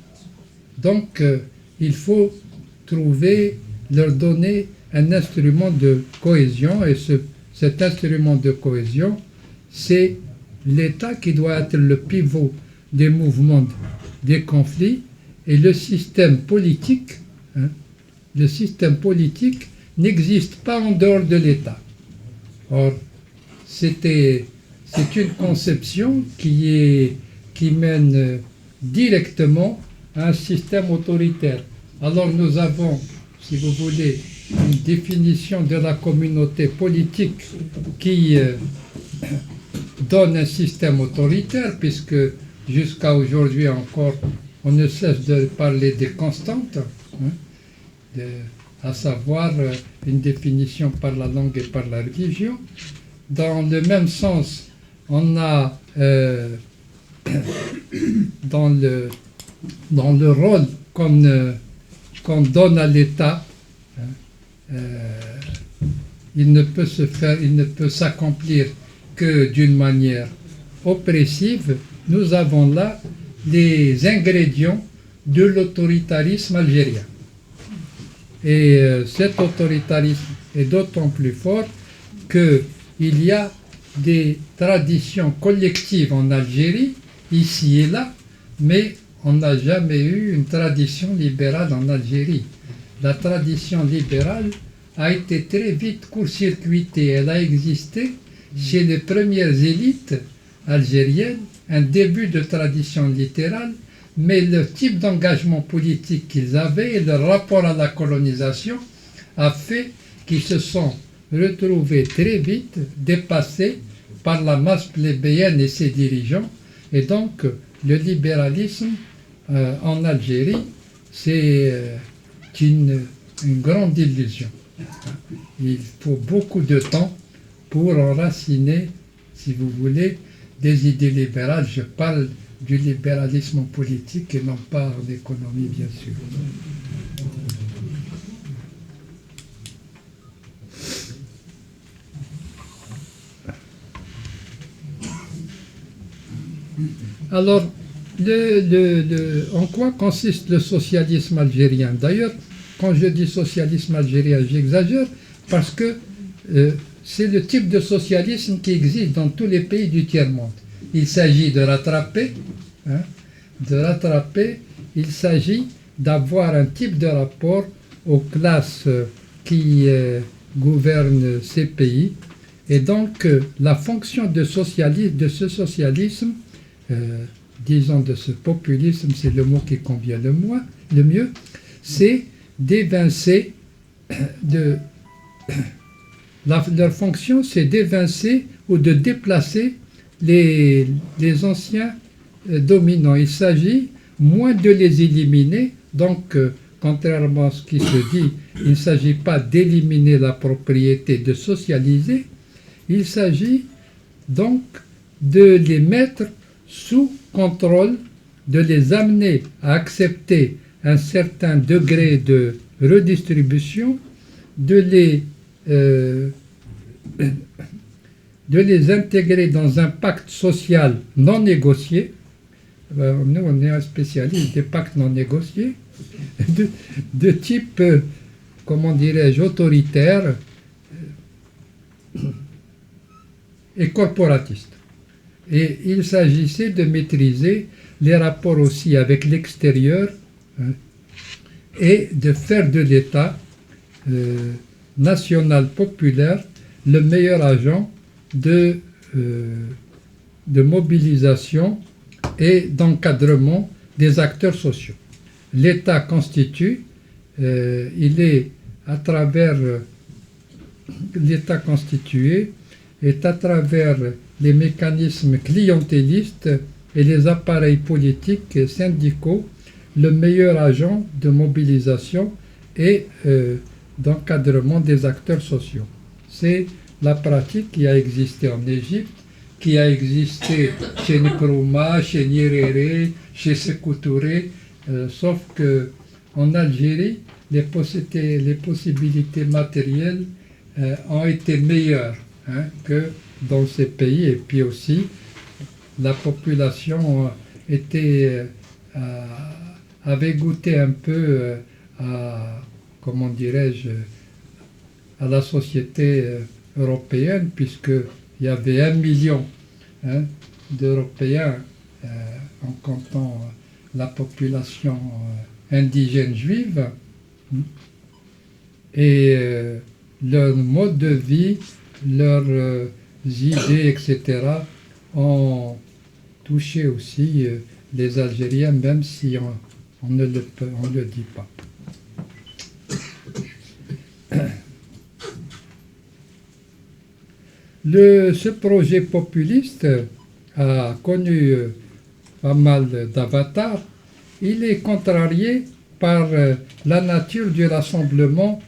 Donc, il faut leur donner un instrument de cohésion, et cet instrument de cohésion, c'est l'État qui doit être le pivot des mouvements, des conflits, et le système politique. Le système politique n'existe pas en dehors de l'État. Or, c'est une conception qui mène directement à un système autoritaire. Alors nous avons, si vous voulez, une définition de la communauté politique qui donne un système autoritaire, puisque jusqu'à aujourd'hui encore, on ne cesse de parler des constantes, à savoir une définition par la langue et par la religion. Dans le même sens, on a dans le rôle qu'on donne à l'État, il ne peut s'accomplir que d'une manière oppressive. Nous avons là les ingrédients de l'autoritarisme algérien. Et cet autoritarisme est d'autant plus fort qu'il y a des traditions collectives en Algérie, ici et là, mais on n'a jamais eu une tradition libérale en Algérie. La tradition libérale a été très vite court-circuitée. Elle a existé chez les premières élites algériennes, un début de tradition littérale, mais le type d'engagement politique qu'ils avaient et leur rapport à la colonisation a fait qu'ils se sont retrouvés très vite dépassés par la masse plébéienne et ses dirigeants. Et donc, le libéralisme en Algérie, c'est une grande illusion. Il faut beaucoup de temps pour enraciner, si vous voulez, des idées libérales. Je parle du libéralisme en politique et non pas en économie, bien sûr. Alors, en quoi consiste le socialisme algérien? D'ailleurs, quand je dis socialisme algérien, j'exagère, parce que c'est le type de socialisme qui existe dans tous les pays du tiers-monde. Il s'agit de rattraper, il s'agit d'avoir un type de rapport aux classes qui gouvernent ces pays. Et donc, la fonction de ce socialisme, disons, de ce populisme, c'est le mot qui convient le mieux, c'est d'évincer leur fonction, c'est d'évincer ou de déplacer les anciens dominants. Il s'agit moins de les éliminer, donc contrairement à ce qui se dit, il ne s'agit pas d'éliminer la propriété, de socialiser, il s'agit donc de les mettre sous contrôle, de les amener à accepter un certain degré de redistribution, de les intégrer dans un pacte social non négocié. Nous, on est un spécialiste des pactes non négociés, de type, comment dirais-je, autoritaire et corporatiste. Et il s'agissait de maîtriser les rapports aussi avec l'extérieur, hein, et de faire de l'État national populaire le meilleur agent de mobilisation et d'encadrement des acteurs sociaux. L'État constitue, l'État constitué est à travers les mécanismes clientélistes et les appareils politiques et syndicaux le meilleur agent de mobilisation et d'encadrement des acteurs sociaux. C'est la pratique qui a existé en Égypte, qui a existé chez Nkrumah, chez Nyerere, chez Sékou Touré, sauf qu'en Algérie, les possibilités matérielles ont été meilleures, hein, que dans ces pays, et puis aussi la population avait goûté un peu à, comment dirais-je, à la société européenne, puisqu'il y avait 1 million, hein, d'Européens, en comptant la population indigène juive, et leur mode de vie, leurs idées, etc., ont touché aussi les Algériens, même si on ne le dit pas. Ce projet populiste a connu pas mal d'avatars. Il est contrarié par la nature du rassemblement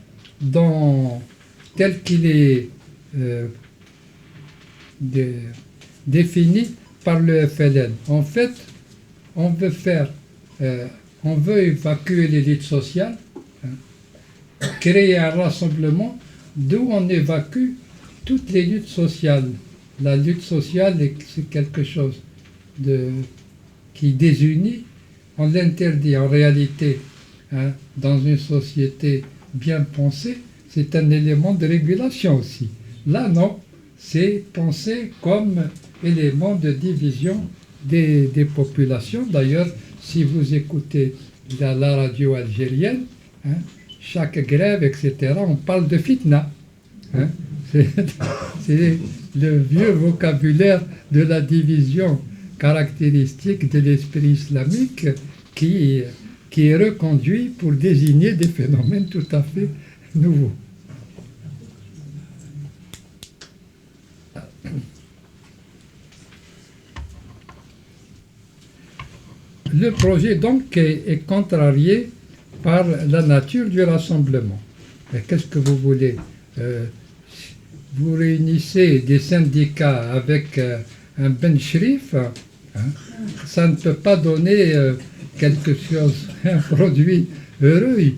tel qu'il est défini par le FLN. En fait, on veut évacuer l'élite sociale, hein, créer un rassemblement d'où on évacue toutes les luttes sociales. La lutte sociale, c'est quelque chose qui désunit. On l'interdit en réalité, hein, dans une société bien pensée, c'est un élément de régulation aussi. Là, non, c'est pensé comme élément de division des populations. D'ailleurs, si vous écoutez la radio algérienne, hein, chaque grève, etc., on parle de fitna. Hein. C'est le vieux vocabulaire de la division caractéristique de l'esprit islamique qui est reconduit pour désigner des phénomènes tout à fait nouveaux. Le projet donc est contrarié par la nature du rassemblement. Mais qu'est-ce que vous voulez? Vous réunissez des syndicats avec un Ben Shrif, hein, ça ne peut pas donner quelque chose, un produit heureux.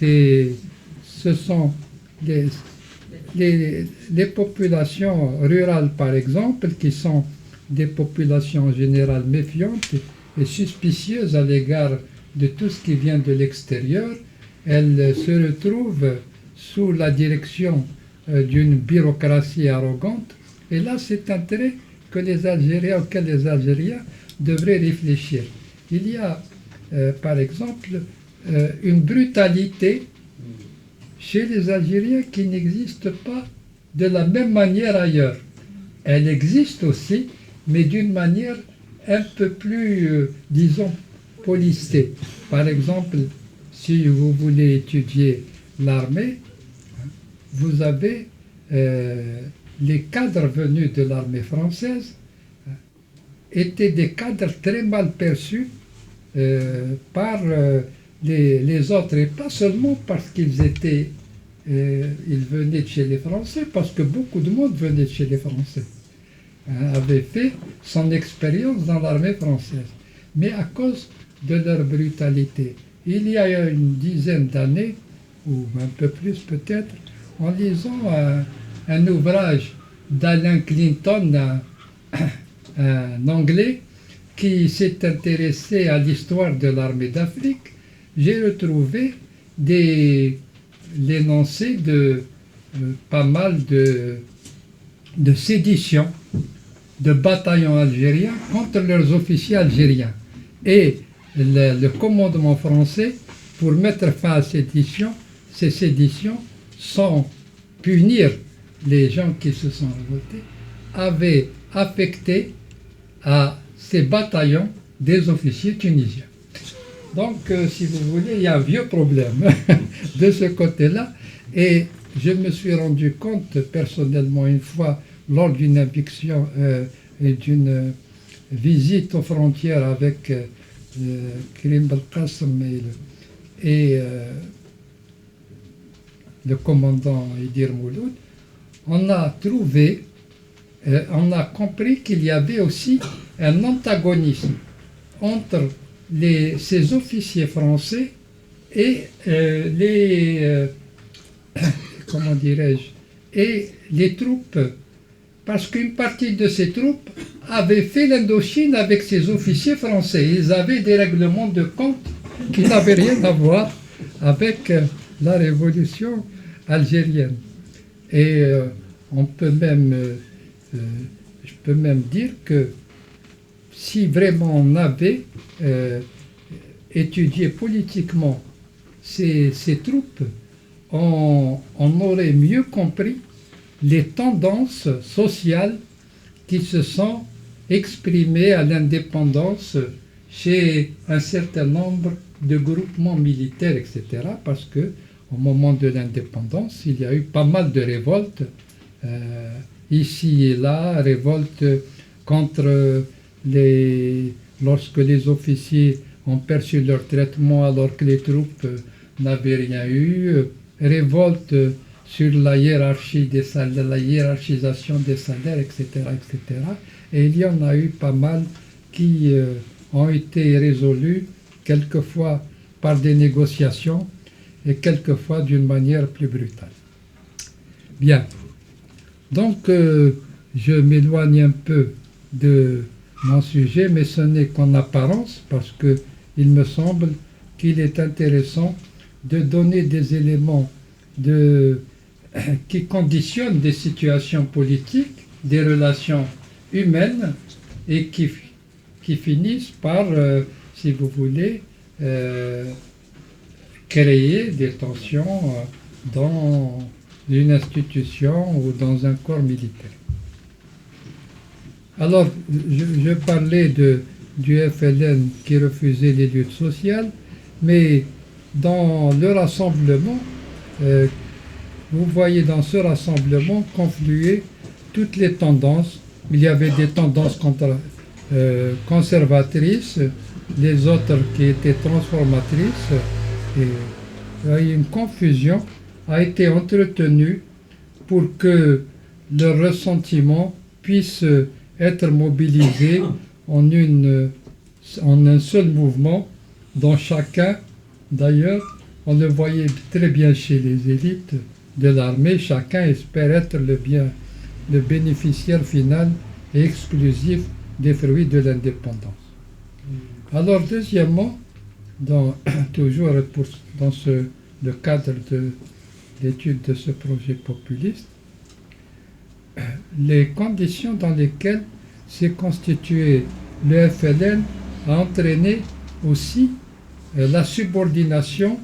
Ce sont les populations rurales, par exemple, qui sont des populations en général méfiantes et suspicieuses à l'égard de tout ce qui vient de l'extérieur. Elles se retrouvent sous la direction d'une bureaucratie arrogante. Et là, c'est un trait auquel les Algériens devraient réfléchir. Il y a, par exemple, une brutalité chez les Algériens qui n'existe pas de la même manière ailleurs. Elle existe aussi, mais d'une manière un peu plus, disons, policés. Par exemple, si vous voulez étudier l'armée, vous avez les cadres venus de l'armée française étaient des cadres très mal perçus par les autres, et pas seulement parce qu'ils étaient, ils venaient de chez les Français, parce que beaucoup de monde venait de chez les Français, avait fait son expérience dans l'armée française, mais à cause de leur brutalité. Il y a une dizaine d'années, ou un peu plus peut-être, en lisant un ouvrage d'Alain Clinton, un Anglais, qui s'est intéressé à l'histoire de l'armée d'Afrique, j'ai retrouvé l'énoncé de pas mal de séditions de bataillons algériens contre leurs officiers algériens. Et le commandement français, pour mettre fin à ces séditions, sans punir les gens qui se sont révoltés, avait affecté à ces bataillons des officiers tunisiens. Donc, si vous voulez, il y a un vieux problème de ce côté-là. Et je me suis rendu compte personnellement une fois, lors d'une eviction et d'une visite aux frontières avec Karim Belkacem et le commandant Idir Mouloud, on a compris qu'il y avait aussi un antagonisme entre ces officiers français et les troupes, parce qu'une partie de ces troupes avait fait l'Indochine avec ces officiers français. Ils avaient des règlements de compte qui n'avaient rien à voir avec la révolution algérienne. Et je peux même dire que si vraiment on avait étudié politiquement ces troupes, on aurait mieux compris les tendances sociales qui se sont exprimées à l'indépendance chez un certain nombre de groupements militaires, etc. Parce que au moment de l'indépendance, il y a eu pas mal de révoltes, ici et là, révoltes contre lorsque les officiers ont perçu leur traitement alors que les troupes n'avaient rien eu, révolte sur la hiérarchie des salaires, la hiérarchisation des salaires, etc., etc. Et il y en a eu pas mal qui ont été résolus, quelquefois par des négociations et quelquefois d'une manière plus brutale. Bien. Donc, je m'éloigne un peu de mon sujet, mais ce n'est qu'en apparence, parce qu'il me semble qu'il est intéressant de donner des éléments qui conditionnent des situations politiques, des relations humaines, et qui finissent par, si vous voulez, créer des tensions dans une institution ou dans un corps militaire. Alors, je parlais du FLN qui refusait les luttes sociales, mais dans le rassemblement, vous voyez dans ce rassemblement confluer toutes les tendances. Il y avait des tendances conservatrices, les autres qui étaient transformatrices, et une confusion a été entretenue pour que le ressentiment puisse être mobilisé en un seul mouvement, dont chacun, d'ailleurs, on le voyait très bien chez les élites de l'armée, chacun espère être le bénéficiaire final et exclusif des fruits de l'indépendance. Alors, deuxièmement, toujours dans le cadre de l'étude de ce projet populiste, les conditions dans lesquelles s'est constitué le FLN a entraîné aussi la subordination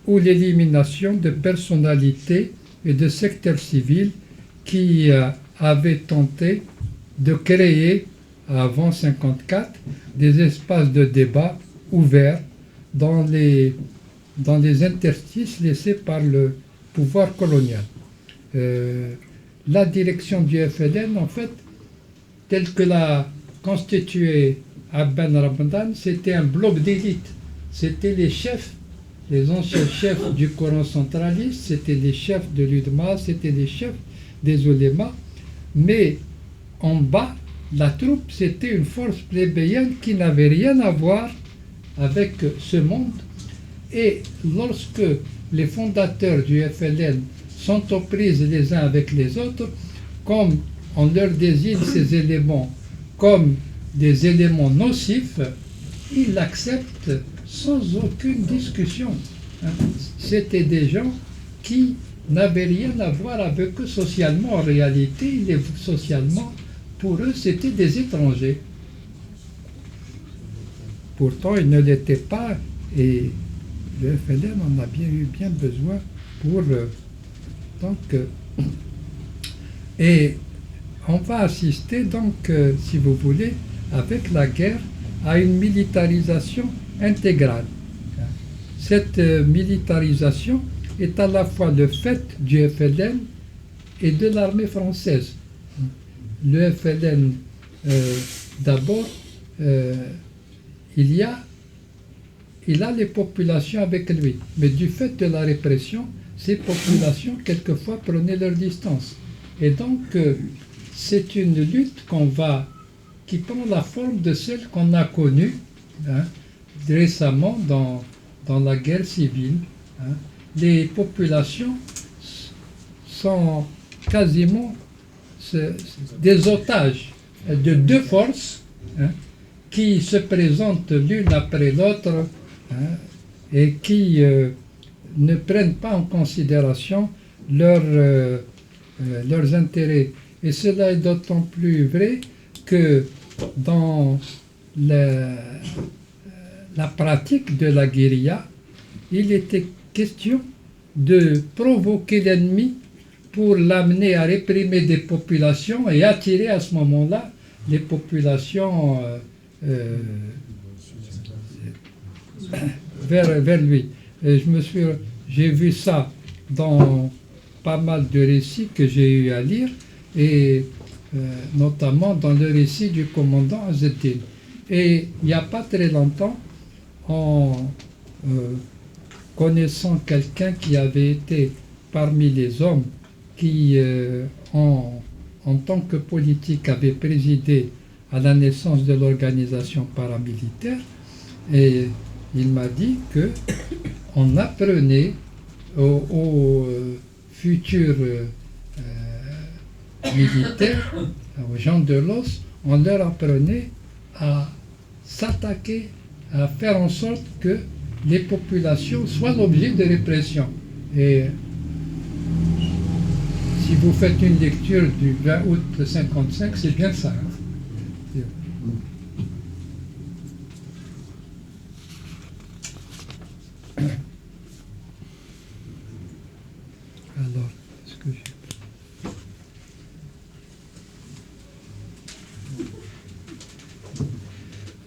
ou l'élimination de personnalités et de secteurs civils qui avaient tenté de créer avant 1954, des espaces de débat ouverts dans les interstices laissés par le pouvoir colonial. La direction du FLN, en fait, telle que l'a constituée Abban Ramadan, c'était un bloc d'élite. C'était les chefs, les anciens chefs du Coran centraliste, c'était les chefs de l'UDMA, c'était les chefs des oulémas. Mais en bas, la troupe, c'était une force plébéienne qui n'avait rien à voir avec ce monde. Et lorsque les fondateurs du FLN sont aux prises les uns avec les autres, comme on leur désigne ces éléments comme des éléments nocifs, ils l'acceptent sans aucune discussion. C'était des gens qui n'avaient rien à voir avec eux socialement. En réalité, socialement, pour eux, c'était des étrangers. Pourtant, ils ne l'étaient pas, et le FLN en a bien besoin pour... et on va assister donc, si vous voulez, avec la guerre, à une militarisation intégrale. Cette militarisation est à la fois le fait du FLN et de l'armée française. Le FLN, d'abord, il a les populations avec lui, mais du fait de la répression, ces populations, quelquefois, prenaient leur distance. Et donc, c'est une lutte qui prend la forme de celle qu'on a connue récemment dans la guerre civile. Les populations sont quasiment des otages de deux forces qui se présentent l'une après l'autre et qui ne prennent pas en considération leurs intérêts. Et cela est d'autant plus vrai que dans la pratique de la guérilla, il était question de provoquer l'ennemi pour l'amener à réprimer des populations et attirer à ce moment-là les populations vers lui. Et j'ai vu ça dans pas mal de récits que j'ai eu à lire, et notamment dans le récit du commandant Azzeddin. Et il n'y a pas très longtemps, en connaissant quelqu'un qui avait été parmi les hommes qui, en tant que politique, avait présidé à la naissance de l'organisation paramilitaire, et il m'a dit qu'on apprenait aux futurs militaires, aux gens de l'os, on leur apprenait à s'attaquer, à faire en sorte que les populations soient l'objet de répression. Et si vous faites une lecture du 20 août 1955, c'est bien ça. Alors, est-ce que j'ai...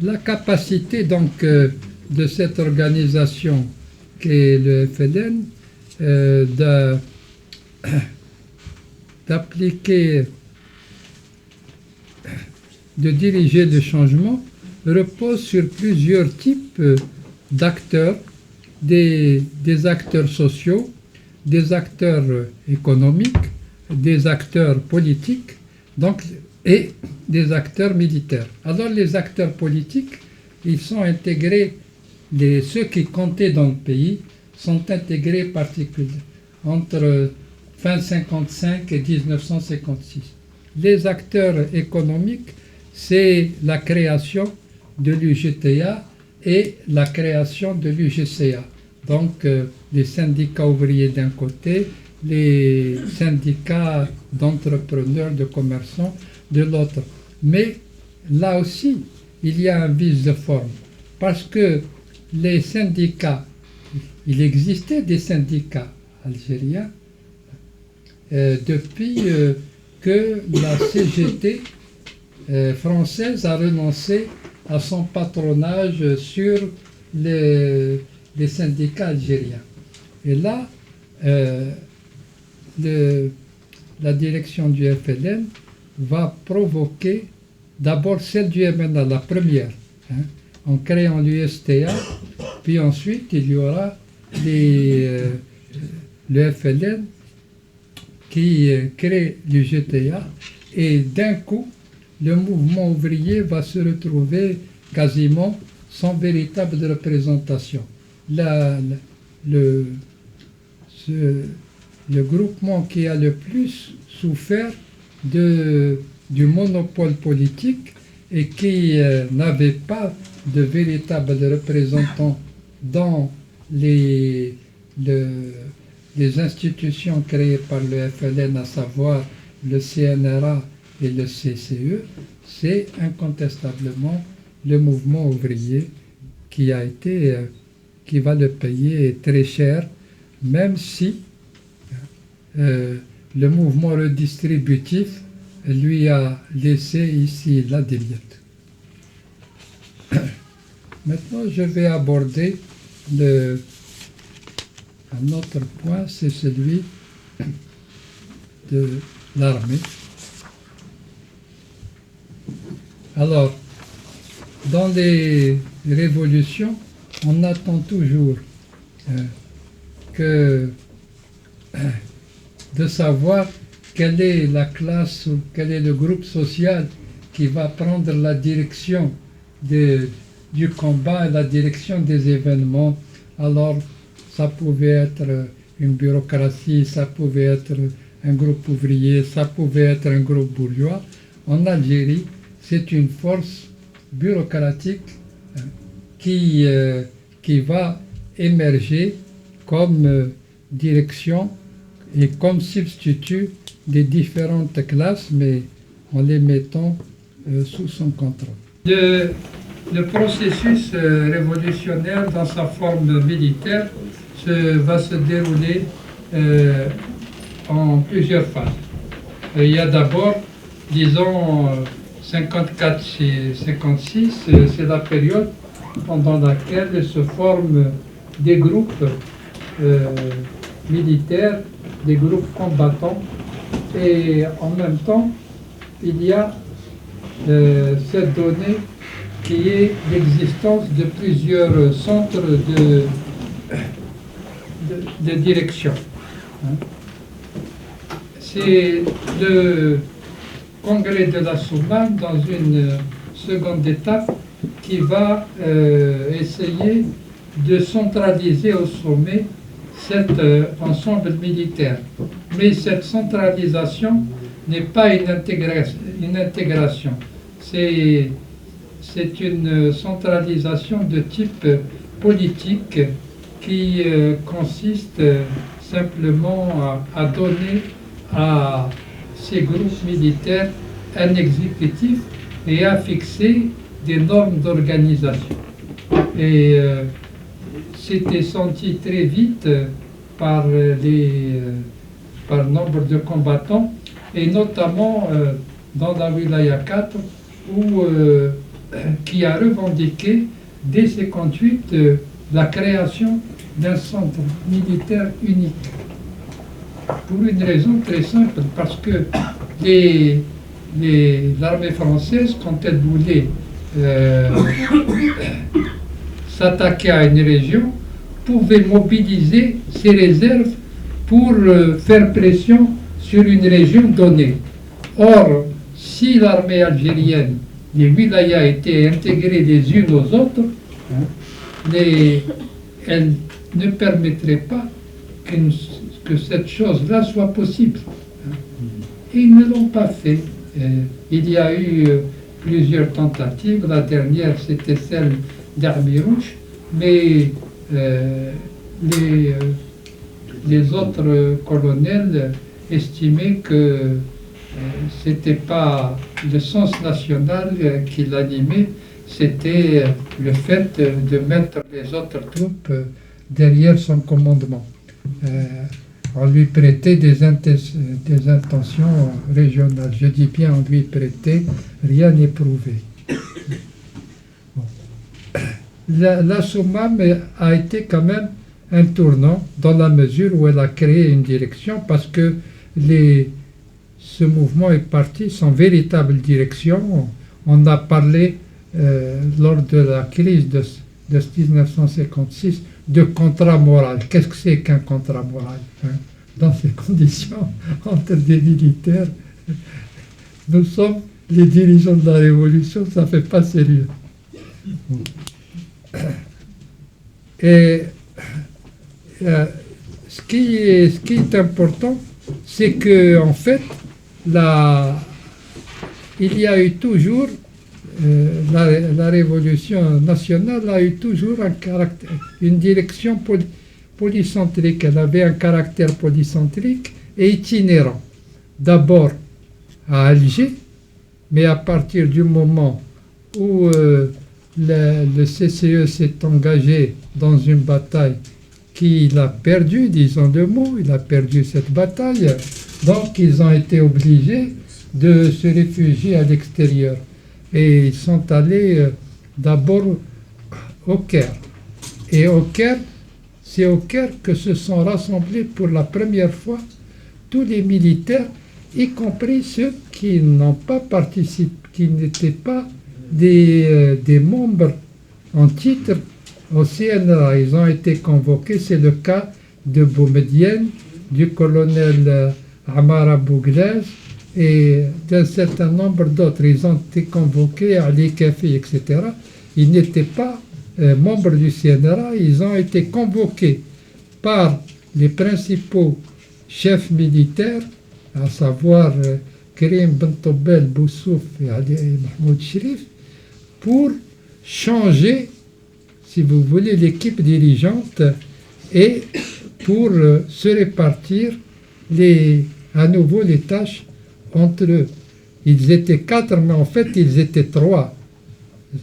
La capacité donc de cette organisation qu'est le FLN d'appliquer, de diriger le changement repose sur plusieurs types d'acteurs, des acteurs sociaux, des acteurs économiques, des acteurs politiques, donc, et des acteurs militaires. Alors les acteurs politiques, ils sont intégrés, ceux qui comptaient dans le pays, sont intégrés particulièrement entre fin 1955 et 1956. Les acteurs économiques, c'est la création de l'UGTA et la création de l'UGCA. Donc les syndicats ouvriers d'un côté, les syndicats d'entrepreneurs, de commerçants de l'autre. Mais là aussi, il y a un vice de forme, parce que les syndicats, il existait des syndicats algériens depuis que la CGT française a renoncé à son patronage sur les syndicats algériens. Et là, la direction du FLN va provoquer d'abord celle du MNA, la première, hein, en créant l'USTA, puis ensuite il y aura le FLN qui crée l'UGTA, et d'un coup, le mouvement ouvrier va se retrouver quasiment sans véritable représentation. Le groupement qui a le plus souffert du monopole politique et qui n'avait pas de véritable représentant dans les institutions créées par le FLN, à savoir le CNRA et le CCE, c'est incontestablement le mouvement ouvrier qui va le payer très cher, même si le mouvement redistributif lui a laissé ici la déliette. Maintenant, je vais aborder un autre point, c'est celui de l'armée. Alors, dans les révolutions, on attend toujours de savoir quelle est la classe ou quel est le groupe social qui va prendre la direction du combat et la direction des événements. Alors, ça pouvait être une bureaucratie, ça pouvait être un groupe ouvrier, ça pouvait être un groupe bourgeois. En Algérie, c'est une force bureaucratique qui va émerger comme direction et comme substitut des différentes classes, mais en les mettant sous son contrôle. Le processus révolutionnaire dans sa forme militaire va se dérouler en plusieurs phases. Il y a d'abord, disons, 54 et 56, c'est la période pendant laquelle se forment des groupes militaires, des groupes combattants, et en même temps, il y a cette donnée qui est l'existence de plusieurs centres de direction. C'est le congrès de la Soumane, dans une seconde étape, qui va essayer de centraliser au sommet cet ensemble militaire. Mais cette centralisation n'est pas une intégration. C'est une centralisation de type politique qui consiste simplement à donner à ces groupes militaires un exécutif et à fixer des normes d'organisation. Et c'était senti très vite par nombre de combattants, et notamment dans la Wilaya 4, qui a revendiqué dès 1958 la création d'un centre militaire unique. Pour une raison très simple, parce que l'armée française, quand elle voulait s'attaquer à une région, pouvait mobiliser ses réserves pour faire pression sur une région donnée. Or, si l'armée algérienne, les wilayas étaient intégrées les unes aux autres, elle ne permettrait pas que cette chose-là soit possible. Et ils ne l'ont pas fait. Il y a eu plusieurs tentatives. La dernière, c'était celle d'Armée Rouge, mais les autres colonels estimaient que c'était pas le sens national qui l'animait, c'était le fait de mettre les autres troupes derrière son commandement. on lui prêtait des intentions régionales. Je dis bien on lui prêtait, rien n'est prouvé. Bon. La Soumam a été quand même un tournant dans la mesure où elle a créé une direction parce que ce mouvement est parti sans véritable direction. On a parlé lors de la crise de 1956 de contrat moral. Qu'est-ce que c'est qu'un contrat moral, hein? Dans ces conditions, entre des militaires, nous sommes les dirigeants de la révolution, ça ne fait pas sérieux. Et ce qui est important, c'est que en fait, il y a eu toujours la révolution nationale a eu toujours une direction polycentrique. Elle avait un caractère polycentrique et itinérant. D'abord à Alger, mais à partir du moment où le CCE s'est engagé dans une bataille qu'il a perdue, disons le mot, il a perdu cette bataille, donc ils ont été obligés de se réfugier à l'extérieur. Et ils sont allés d'abord au Caire. Et au Caire, c'est au Caire que se sont rassemblés pour la première fois tous les militaires, y compris ceux qui n'ont pas participé, qui n'étaient pas des membres en titre au CNRA. Ils ont été convoqués, c'est le cas de Boumedienne, du colonel Amar Abou Glaz, et d'un certain nombre d'autres. Ils ont été convoqués à l'IKFI, etc. Ils n'étaient pas membres du CNRA, ils ont été convoqués par les principaux chefs militaires, à savoir Karim Bentobel, Boussouf et Mahmoud Cherif, pour changer, si vous voulez, l'équipe dirigeante et pour se répartir à nouveau les tâches entre eux. Ils étaient 4, mais en fait, ils étaient 3.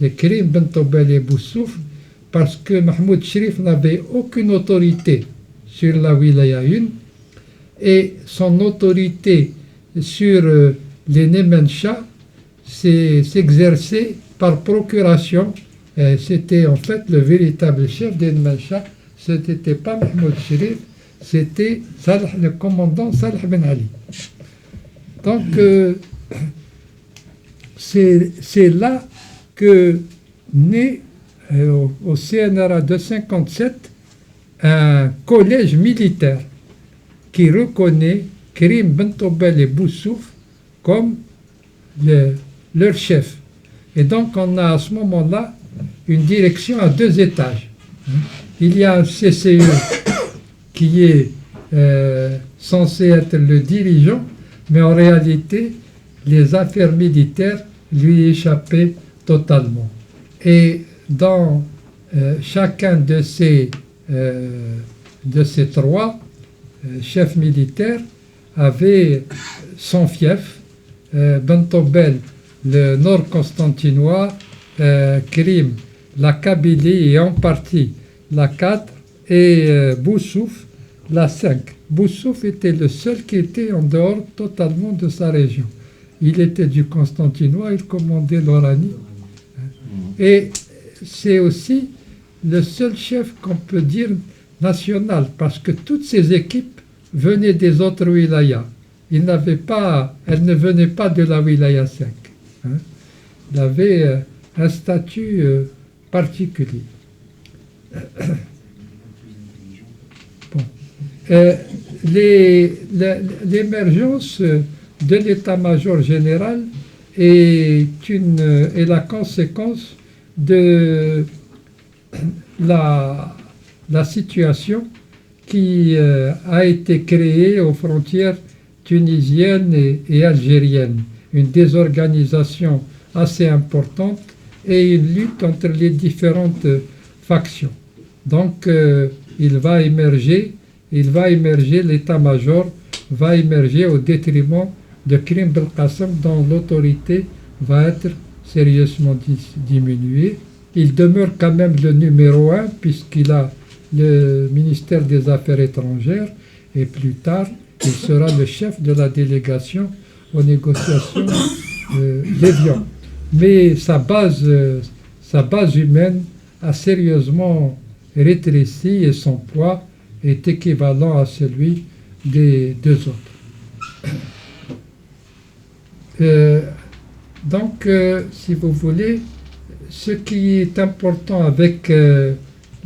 C'est Karim Bentobel et Boussouf, parce que Mahmoud Cherif n'avait aucune autorité sur la Wilaya 1, et son autorité sur les Nemencha s'exerçait par procuration. C'était en fait le véritable chef des Nemencha, ce n'était pas Mahmoud Cherif, c'était le commandant Salah Ben Ali. Donc, c'est là que naît au CNRA de 57 un collège militaire qui reconnaît Karim Bentobel et Boussouf comme leur chef. Et donc, on a à ce moment-là une direction à 2 étages. Il y a un CCE qui est censé être le dirigeant, mais en réalité, les affaires militaires lui échappaient totalement. Et dans chacun de ces 3 chefs militaires avait son fief, Bentobel, le nord constantinois, Karim, la Kabylie et en partie la 4, et Boussouf, la 5. Boussouf était le seul qui était en dehors totalement de sa région. Il était du Constantinois, il commandait l'Oranie. Et c'est aussi le seul chef qu'on peut dire national, parce que toutes ces équipes venaient des autres wilayas. Elles ne venaient pas de la wilaya 5. Il avait un statut particulier. L'émergence de l'état-major général est la conséquence de la situation qui a été créée aux frontières tunisiennes et algériennes. Une désorganisation assez importante et une lutte entre les différentes factions. Donc, il va émerger, l'état-major va émerger au détriment de Karim Belkacem, dont l'autorité va être sérieusement diminuée. Il demeure quand même le numéro 1, puisqu'il a le ministère des Affaires étrangères, et plus tard, il sera le chef de la délégation aux négociations d'Évian. Mais sa base humaine a sérieusement rétréci et son poids est équivalent à celui des deux autres. Donc, si vous voulez, ce qui est important avec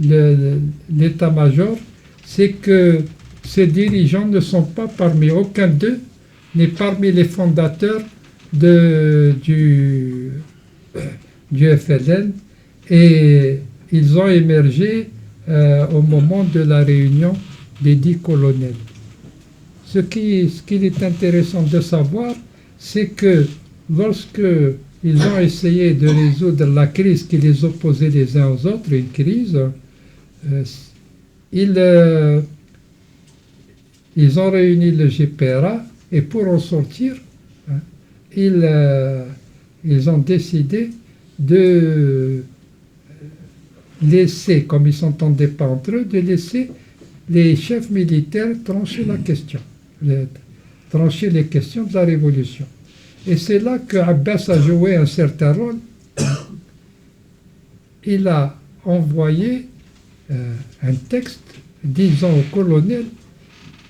l'état-major, c'est que ces dirigeants ne sont pas parmi, aucun d'eux n'est parmi les fondateurs du FLN, et ils ont émergé au moment de la réunion des 10 colonels. Ce qu'il est intéressant de savoir, c'est que lorsque ils ont essayé de résoudre la crise qui les opposait les uns aux autres, une crise, ils ont réuni le GPRA, et pour en sortir, ils ont décidé de laisser, comme ils ne s'entendaient pas entre eux, de laisser les chefs militaires trancher la question, trancher les questions de la révolution. Et c'est là que Abbas a joué un certain rôle. Il a envoyé un texte disant au colonel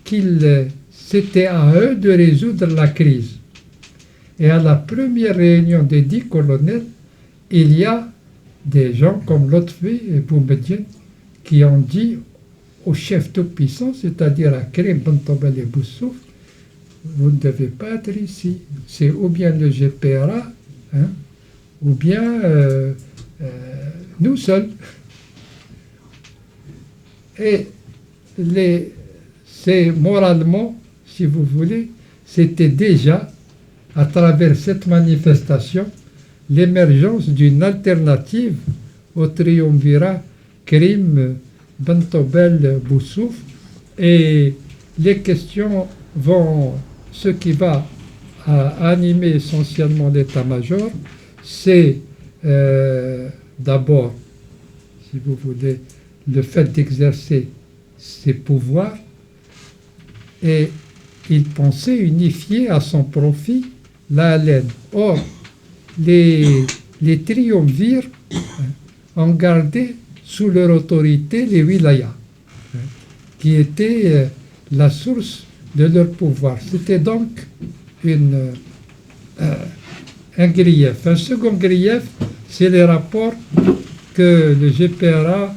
qu'il c'était à eux de résoudre la crise. Et à la première réunion des 10 colonels, il y a des gens comme Lotfi et Boumediene qui ont dit au chef tout-puissant, c'est-à-dire à Karim Bentobel et Boussouf, vous ne devez pas être ici. C'est ou bien le GPRA, ou bien nous seuls. Et c'est moralement, si vous voulez, c'était déjà, à travers cette manifestation, l'émergence d'une alternative au triumvirat Karim Bentobel Boussouf. Et les questions vont, ce qui va animer essentiellement l'état-major, c'est d'abord, si vous voulez, le fait d'exercer ses pouvoirs, et il pensait unifier à son profit la laine. Or, les triumvirs ont gardé sous leur autorité les wilayas, qui étaient la source de leur pouvoir. C'était donc un grief. Un second grief, c'est les rapports que le GPRA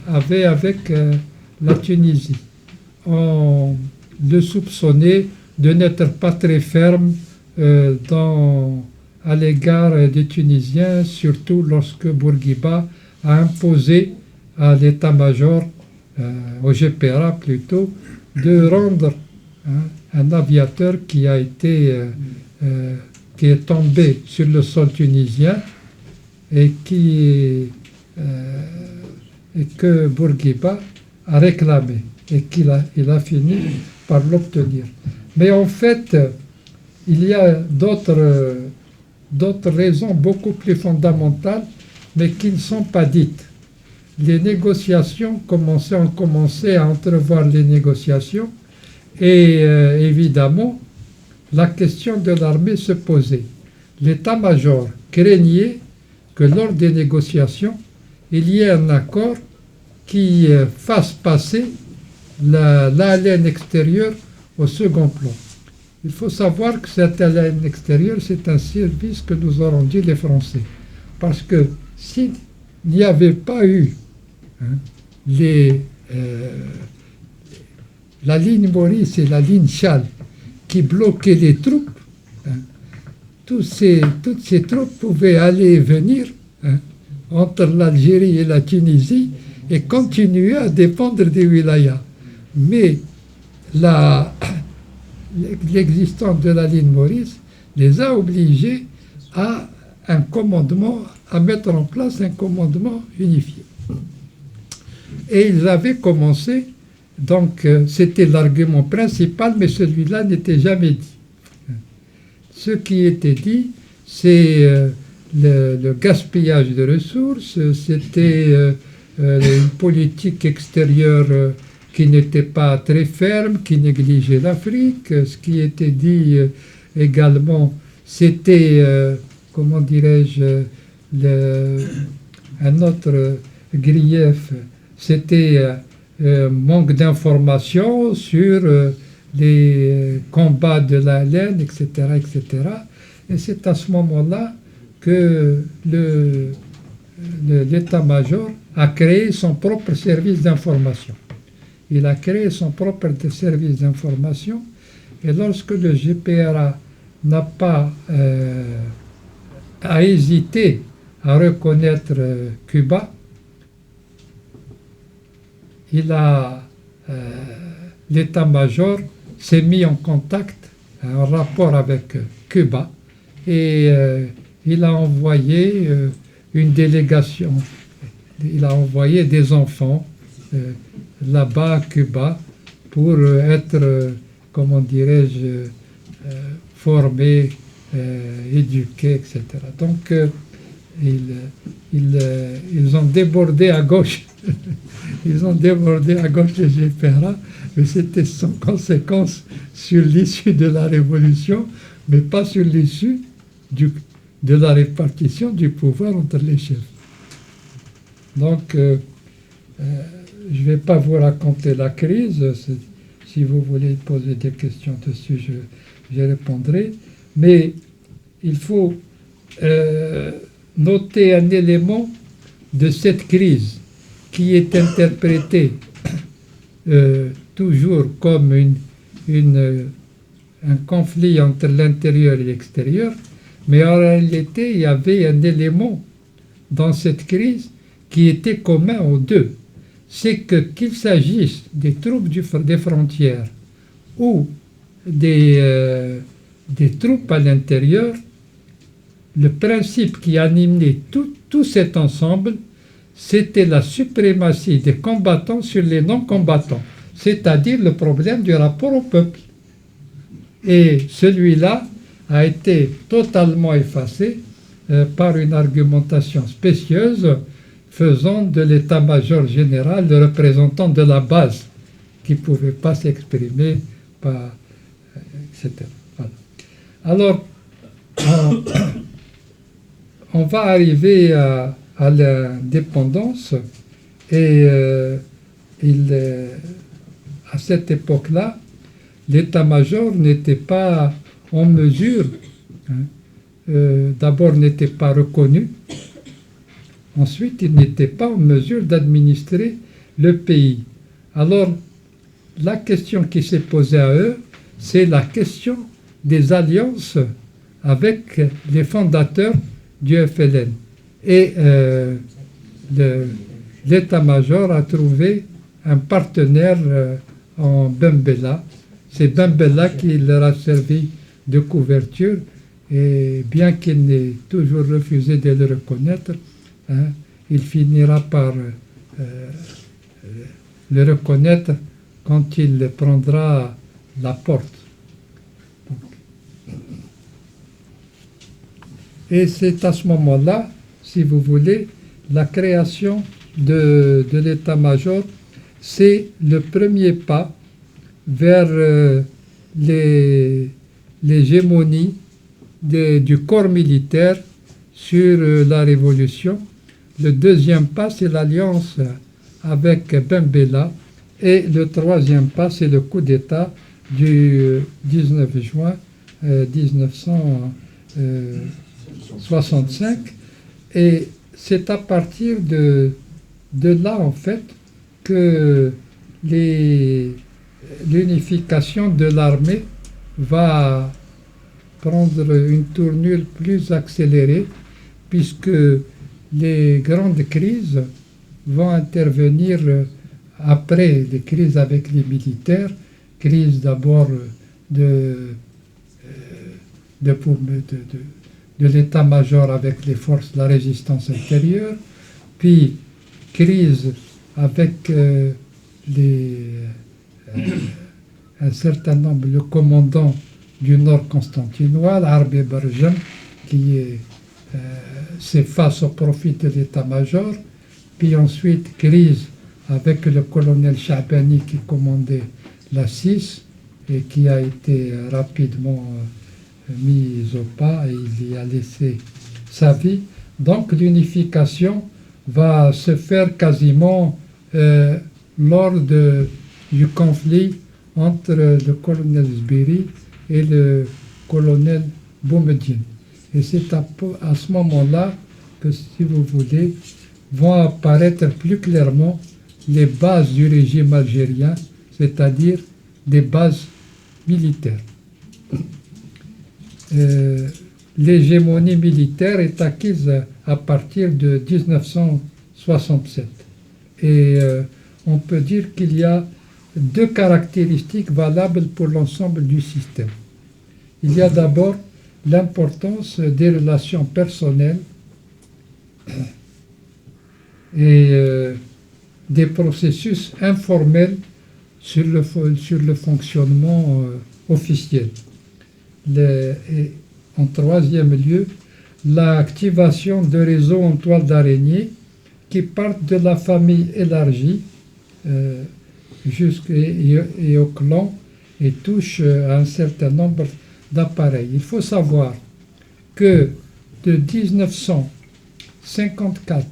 avait avec la Tunisie. On le soupçonnait de n'être pas très ferme à l'égard des Tunisiens, surtout lorsque Bourguiba a imposé à l'état-major, au GPRA plutôt, de rendre un aviateur qui est tombé sur le sol tunisien et que Bourguiba a réclamé et qu'il a fini par l'obtenir. Mais en fait, il y a d'autres raisons beaucoup plus fondamentales, mais qui ne sont pas dites. Les négociations ont commencé à entrevoir les négociations, et évidemment, la question de l'armée se posait. L'état-major craignait que lors des négociations, il y ait un accord qui fasse passer l'haleine extérieure au second plan. Il faut savoir que cette haleine extérieure, c'est un service que nous ont rendu les Français. Parce que s'il n'y avait pas eu la ligne Maurice et la ligne Chal qui bloquaient les troupes, toutes ces troupes pouvaient aller et venir entre l'Algérie et la Tunisie et continuer à dépendre des wilayas. Mais l'existence de la ligne Maurice les a obligés à mettre en place un commandement unifié. Et ils avaient commencé, donc c'était l'argument principal, mais celui-là n'était jamais dit. Ce qui était dit, c'est le gaspillage de ressources, c'était une politique extérieure qui n'était pas très ferme, qui négligeait l'Afrique. Ce qui était dit également, c'était, comment dirais-je, un autre grief, c'était manque d'informations sur les combats de la laine, etc., etc. Et c'est à ce moment-là que l'état-major a créé son propre service d'information. Il a créé son propre service d'information, et lorsque le GPRA n'a pas a hésité à reconnaître Cuba, l'état-major s'est mis en contact, en rapport avec Cuba, et il a envoyé une délégation, il a envoyé des enfants là-bas à Cuba pour être, comment dirais-je, formés, éduqués, etc. Donc, ils ont débordé à gauche. Ils ont débordé à gauche les GPRA, mais c'était sans conséquence sur l'issue de la révolution, mais pas sur l'issue de la répartition du pouvoir entre les chefs. Donc, je ne vais pas vous raconter la crise. Si vous voulez poser des questions dessus, je répondrai. Mais il faut noter un élément de cette crise qui est interprétée toujours comme un conflit entre l'intérieur et l'extérieur, mais en réalité, il y avait un élément dans cette crise qui était commun aux deux. C'est qu'il s'agisse des troupes des frontières ou des troupes à l'intérieur, le principe qui animait tout cet ensemble, c'était la suprématie des combattants sur les non-combattants, c'est-à-dire le problème du rapport au peuple. Et celui-là a été totalement effacé par une argumentation spécieuse faisant de l'état-major général le représentant de la base qui ne pouvait pas s'exprimer, etc. Voilà. Alors, on va arriver à l'indépendance et à cette époque-là, l'état-major n'était pas en mesure, d'abord n'était pas reconnu, ensuite il n'était pas en mesure d'administrer le pays. Alors, la question qui s'est posée à eux, c'est la question des alliances avec les fondateurs du FLN. Et l'état-major a trouvé un partenaire en Bembella. C'est Bembella qui leur a servi de couverture, et bien qu'il n'ait toujours refusé de le reconnaître, il finira par le reconnaître quand il prendra la porte. Et c'est à ce moment-là, si vous voulez, la création de l'état-major, c'est le premier pas vers l'hégémonie du corps militaire sur la révolution. Le deuxième pas, c'est l'alliance avec Bembella. Et le troisième pas, c'est le coup d'État du 19 juin 1965. Et c'est à partir de là, en fait, que l'unification de l'armée va prendre une tournure plus accélérée, puisque les grandes crises vont intervenir après les crises avec les militaires, crise d'abord de l'état-major avec les forces de la résistance intérieure, puis crise avec un certain nombre, le commandant du Nord constantinois, l'Arbe Barjan, qui s'efface au profit de l'état-major, puis ensuite crise avec le colonel Chabani qui commandait la 6 et qui a été rapidement mis au pas et il y a laissé sa vie. Donc l'unification va se faire quasiment lors du conflit entre le colonel Zbiri et le colonel Boumediene. Et c'est à ce moment-là que, si vous voulez, vont apparaître plus clairement les bases du régime algérien, c'est-à-dire des bases militaires. L'hégémonie militaire est acquise à partir de 1967. Et on peut dire qu'il y a deux caractéristiques valables pour l'ensemble du système. Il y a d'abord l'importance des relations personnelles et des processus informels sur le fonctionnement officiel. Et en troisième lieu, l'activation de réseaux en toile d'araignée qui partent de la famille élargie et au clan et touchent à un certain nombre d'appareils. Il faut savoir que de 1954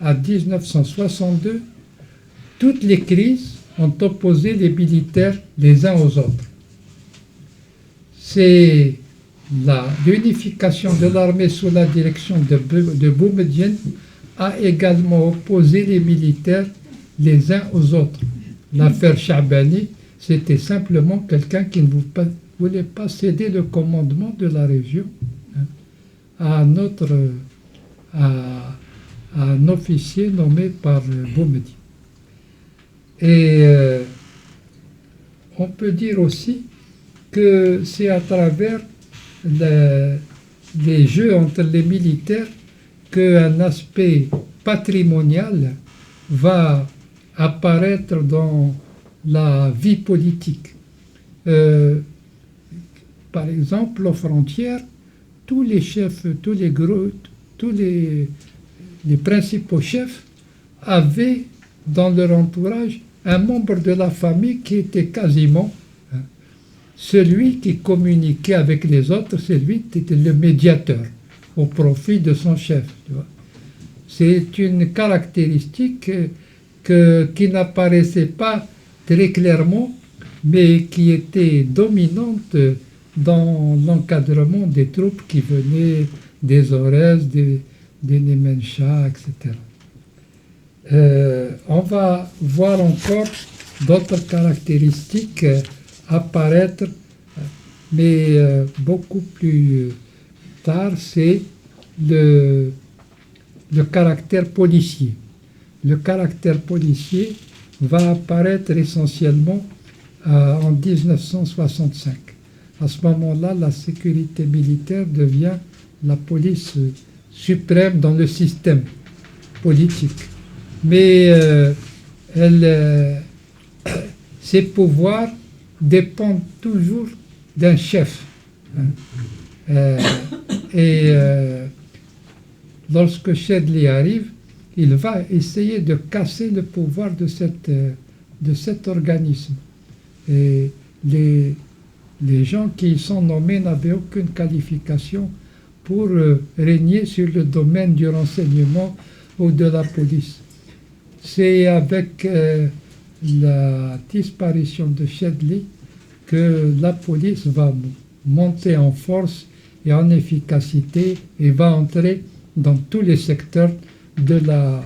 à 1962, toutes les crises ont opposé les militaires les uns aux autres. C'est l'unification de l'armée sous la direction de Boumediene a également opposé les militaires les uns aux autres. L'affaire Chabani, c'était simplement quelqu'un qui ne voulait pas céder le commandement de la région à un officier nommé par Boumediene. Et on peut dire aussi que c'est à travers les jeux entre les militaires qu'un aspect patrimonial va apparaître dans la vie politique. Par exemple, aux frontières, tous les chefs, tous les principaux chefs avaient dans leur entourage un membre de la famille qui était quasiment celui qui communiquait avec les autres, c'est lui qui était le médiateur au profit de son chef. C'est une caractéristique qui n'apparaissait pas très clairement, mais qui était dominante dans l'encadrement des troupes qui venaient des Aurès, des Nemencha, etc. On va voir encore d'autres caractéristiques apparaître, mais beaucoup plus tard, c'est le caractère policier. Le caractère policier va apparaître essentiellement en 1965. À ce moment-là, la sécurité militaire devient la police suprême dans le système politique. Mais ses pouvoirs dépendent toujours d'un chef. Lorsque Chedli arrive, il va essayer de casser le pouvoir de cet organisme. Et les gens qui y sont nommés n'avaient aucune qualification pour régner sur le domaine du renseignement ou de la police. C'est avec la disparition de Chedli que la police va monter en force et en efficacité et va entrer dans tous les secteurs de la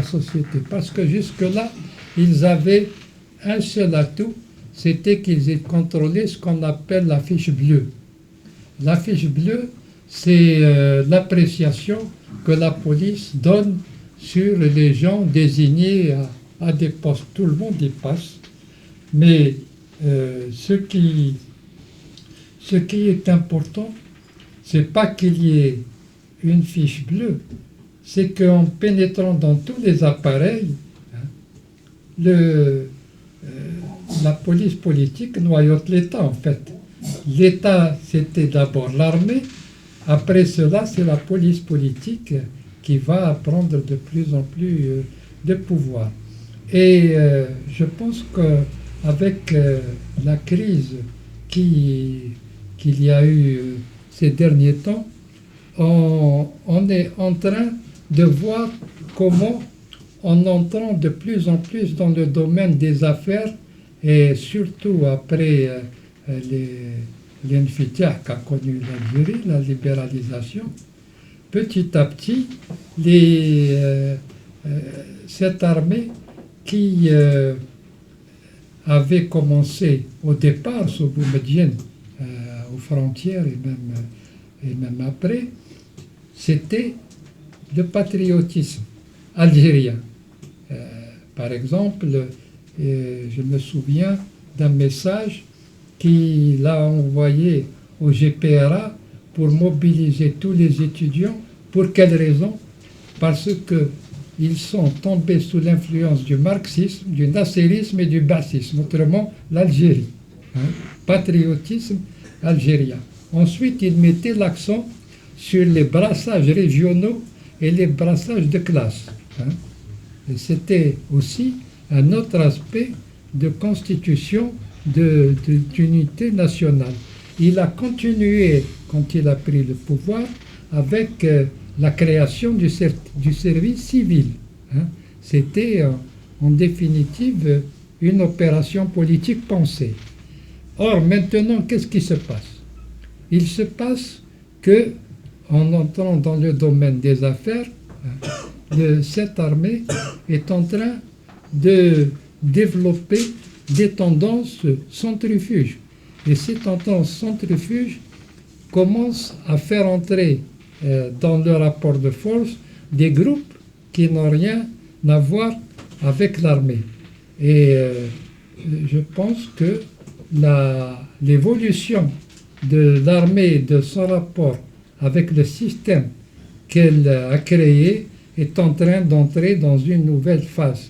société. Parce que jusque-là, ils avaient un seul atout, c'était qu'ils contrôlaient ce qu'on appelle la fiche bleue. La fiche bleue, c'est l'appréciation que la police donne sur les gens désignés à des postes. Tout le monde y passe, mais ce qui est important, c'est pas qu'il y ait une fiche bleue, c'est qu'en pénétrant dans tous les appareils, la police politique noyote l'État en fait. L'État, c'était d'abord l'armée, après cela, c'est la police politique qui va prendre de plus en plus de pouvoir. Et je pense qu'avec la crise qu'il y a eu ces derniers temps, on est en train de voir comment on entrant de plus en plus dans le domaine des affaires, et surtout après l'infitah qu'a connu l'Algérie, la libéralisation, petit à petit, cette armée qui avait commencé au départ sous Boumedienne, aux frontières et même après, c'était le patriotisme algérien. Par exemple, je me souviens d'un message qu'il a envoyé au GPRA pour mobiliser tous les étudiants. Pour quelle raison? Parce qu'ils sont tombés sous l'influence du marxisme, du nasserisme et du bassisme, autrement l'Algérie. Patriotisme algérien. Ensuite, il mettait l'accent sur les brassages régionaux et les brassages de classe. Et c'était aussi un autre aspect de constitution d'unité nationale. Il a continué, quand il a pris le pouvoir, avec la création du service civil. C'était en définitive une opération politique pensée. Or, maintenant, qu'est-ce qui se passe? Il se passe que, en entrant dans le domaine des affaires, cette armée est en train de développer des tendances centrifuges. Et ces tendances centrifuges commencent à faire entrer dans le rapport de force des groupes qui n'ont rien à voir avec l'armée. Et je pense que l'évolution de l'armée et de son rapport avec le système qu'elle a créé est en train d'entrer dans une nouvelle phase.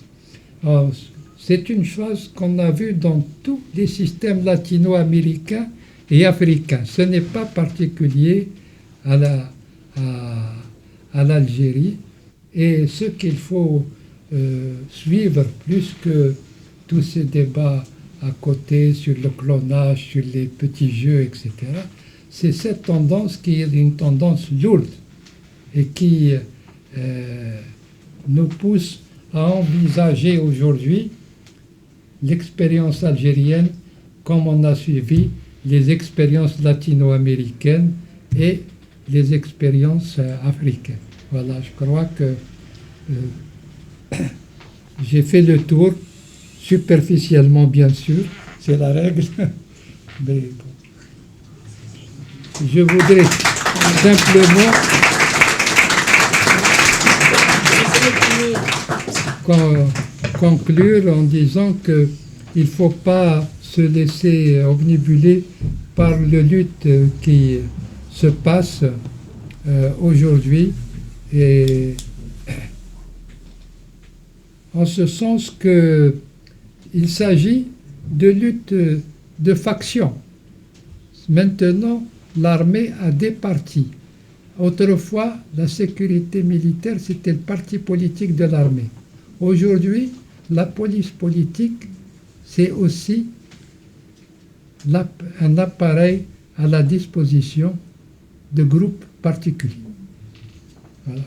Alors, c'est une chose qu'on a vue dans tous les systèmes latino-américains et africains. Ce n'est pas particulier à l'Algérie. Et ce qu'il faut suivre, plus que tous ces débats à côté sur le clonage, sur les petits jeux, etc., c'est cette tendance qui est une tendance lourde et qui nous pousse à envisager aujourd'hui l'expérience algérienne comme on a suivi les expériences latino-américaines et les expériences africaines. Voilà, je crois que j'ai fait le tour, superficiellement bien sûr, c'est la règle, mais bon. Je voudrais simplement conclure en disant qu'il ne faut pas se laisser omnibuler par les luttes qui se passent aujourd'hui, et en ce sens qu'il s'agit de lutte de faction. Maintenant, l'armée a des partis. Autrefois, la sécurité militaire, c'était le parti politique de l'armée. Aujourd'hui, la police politique, c'est aussi un appareil à la disposition de groupes particuliers. Voilà.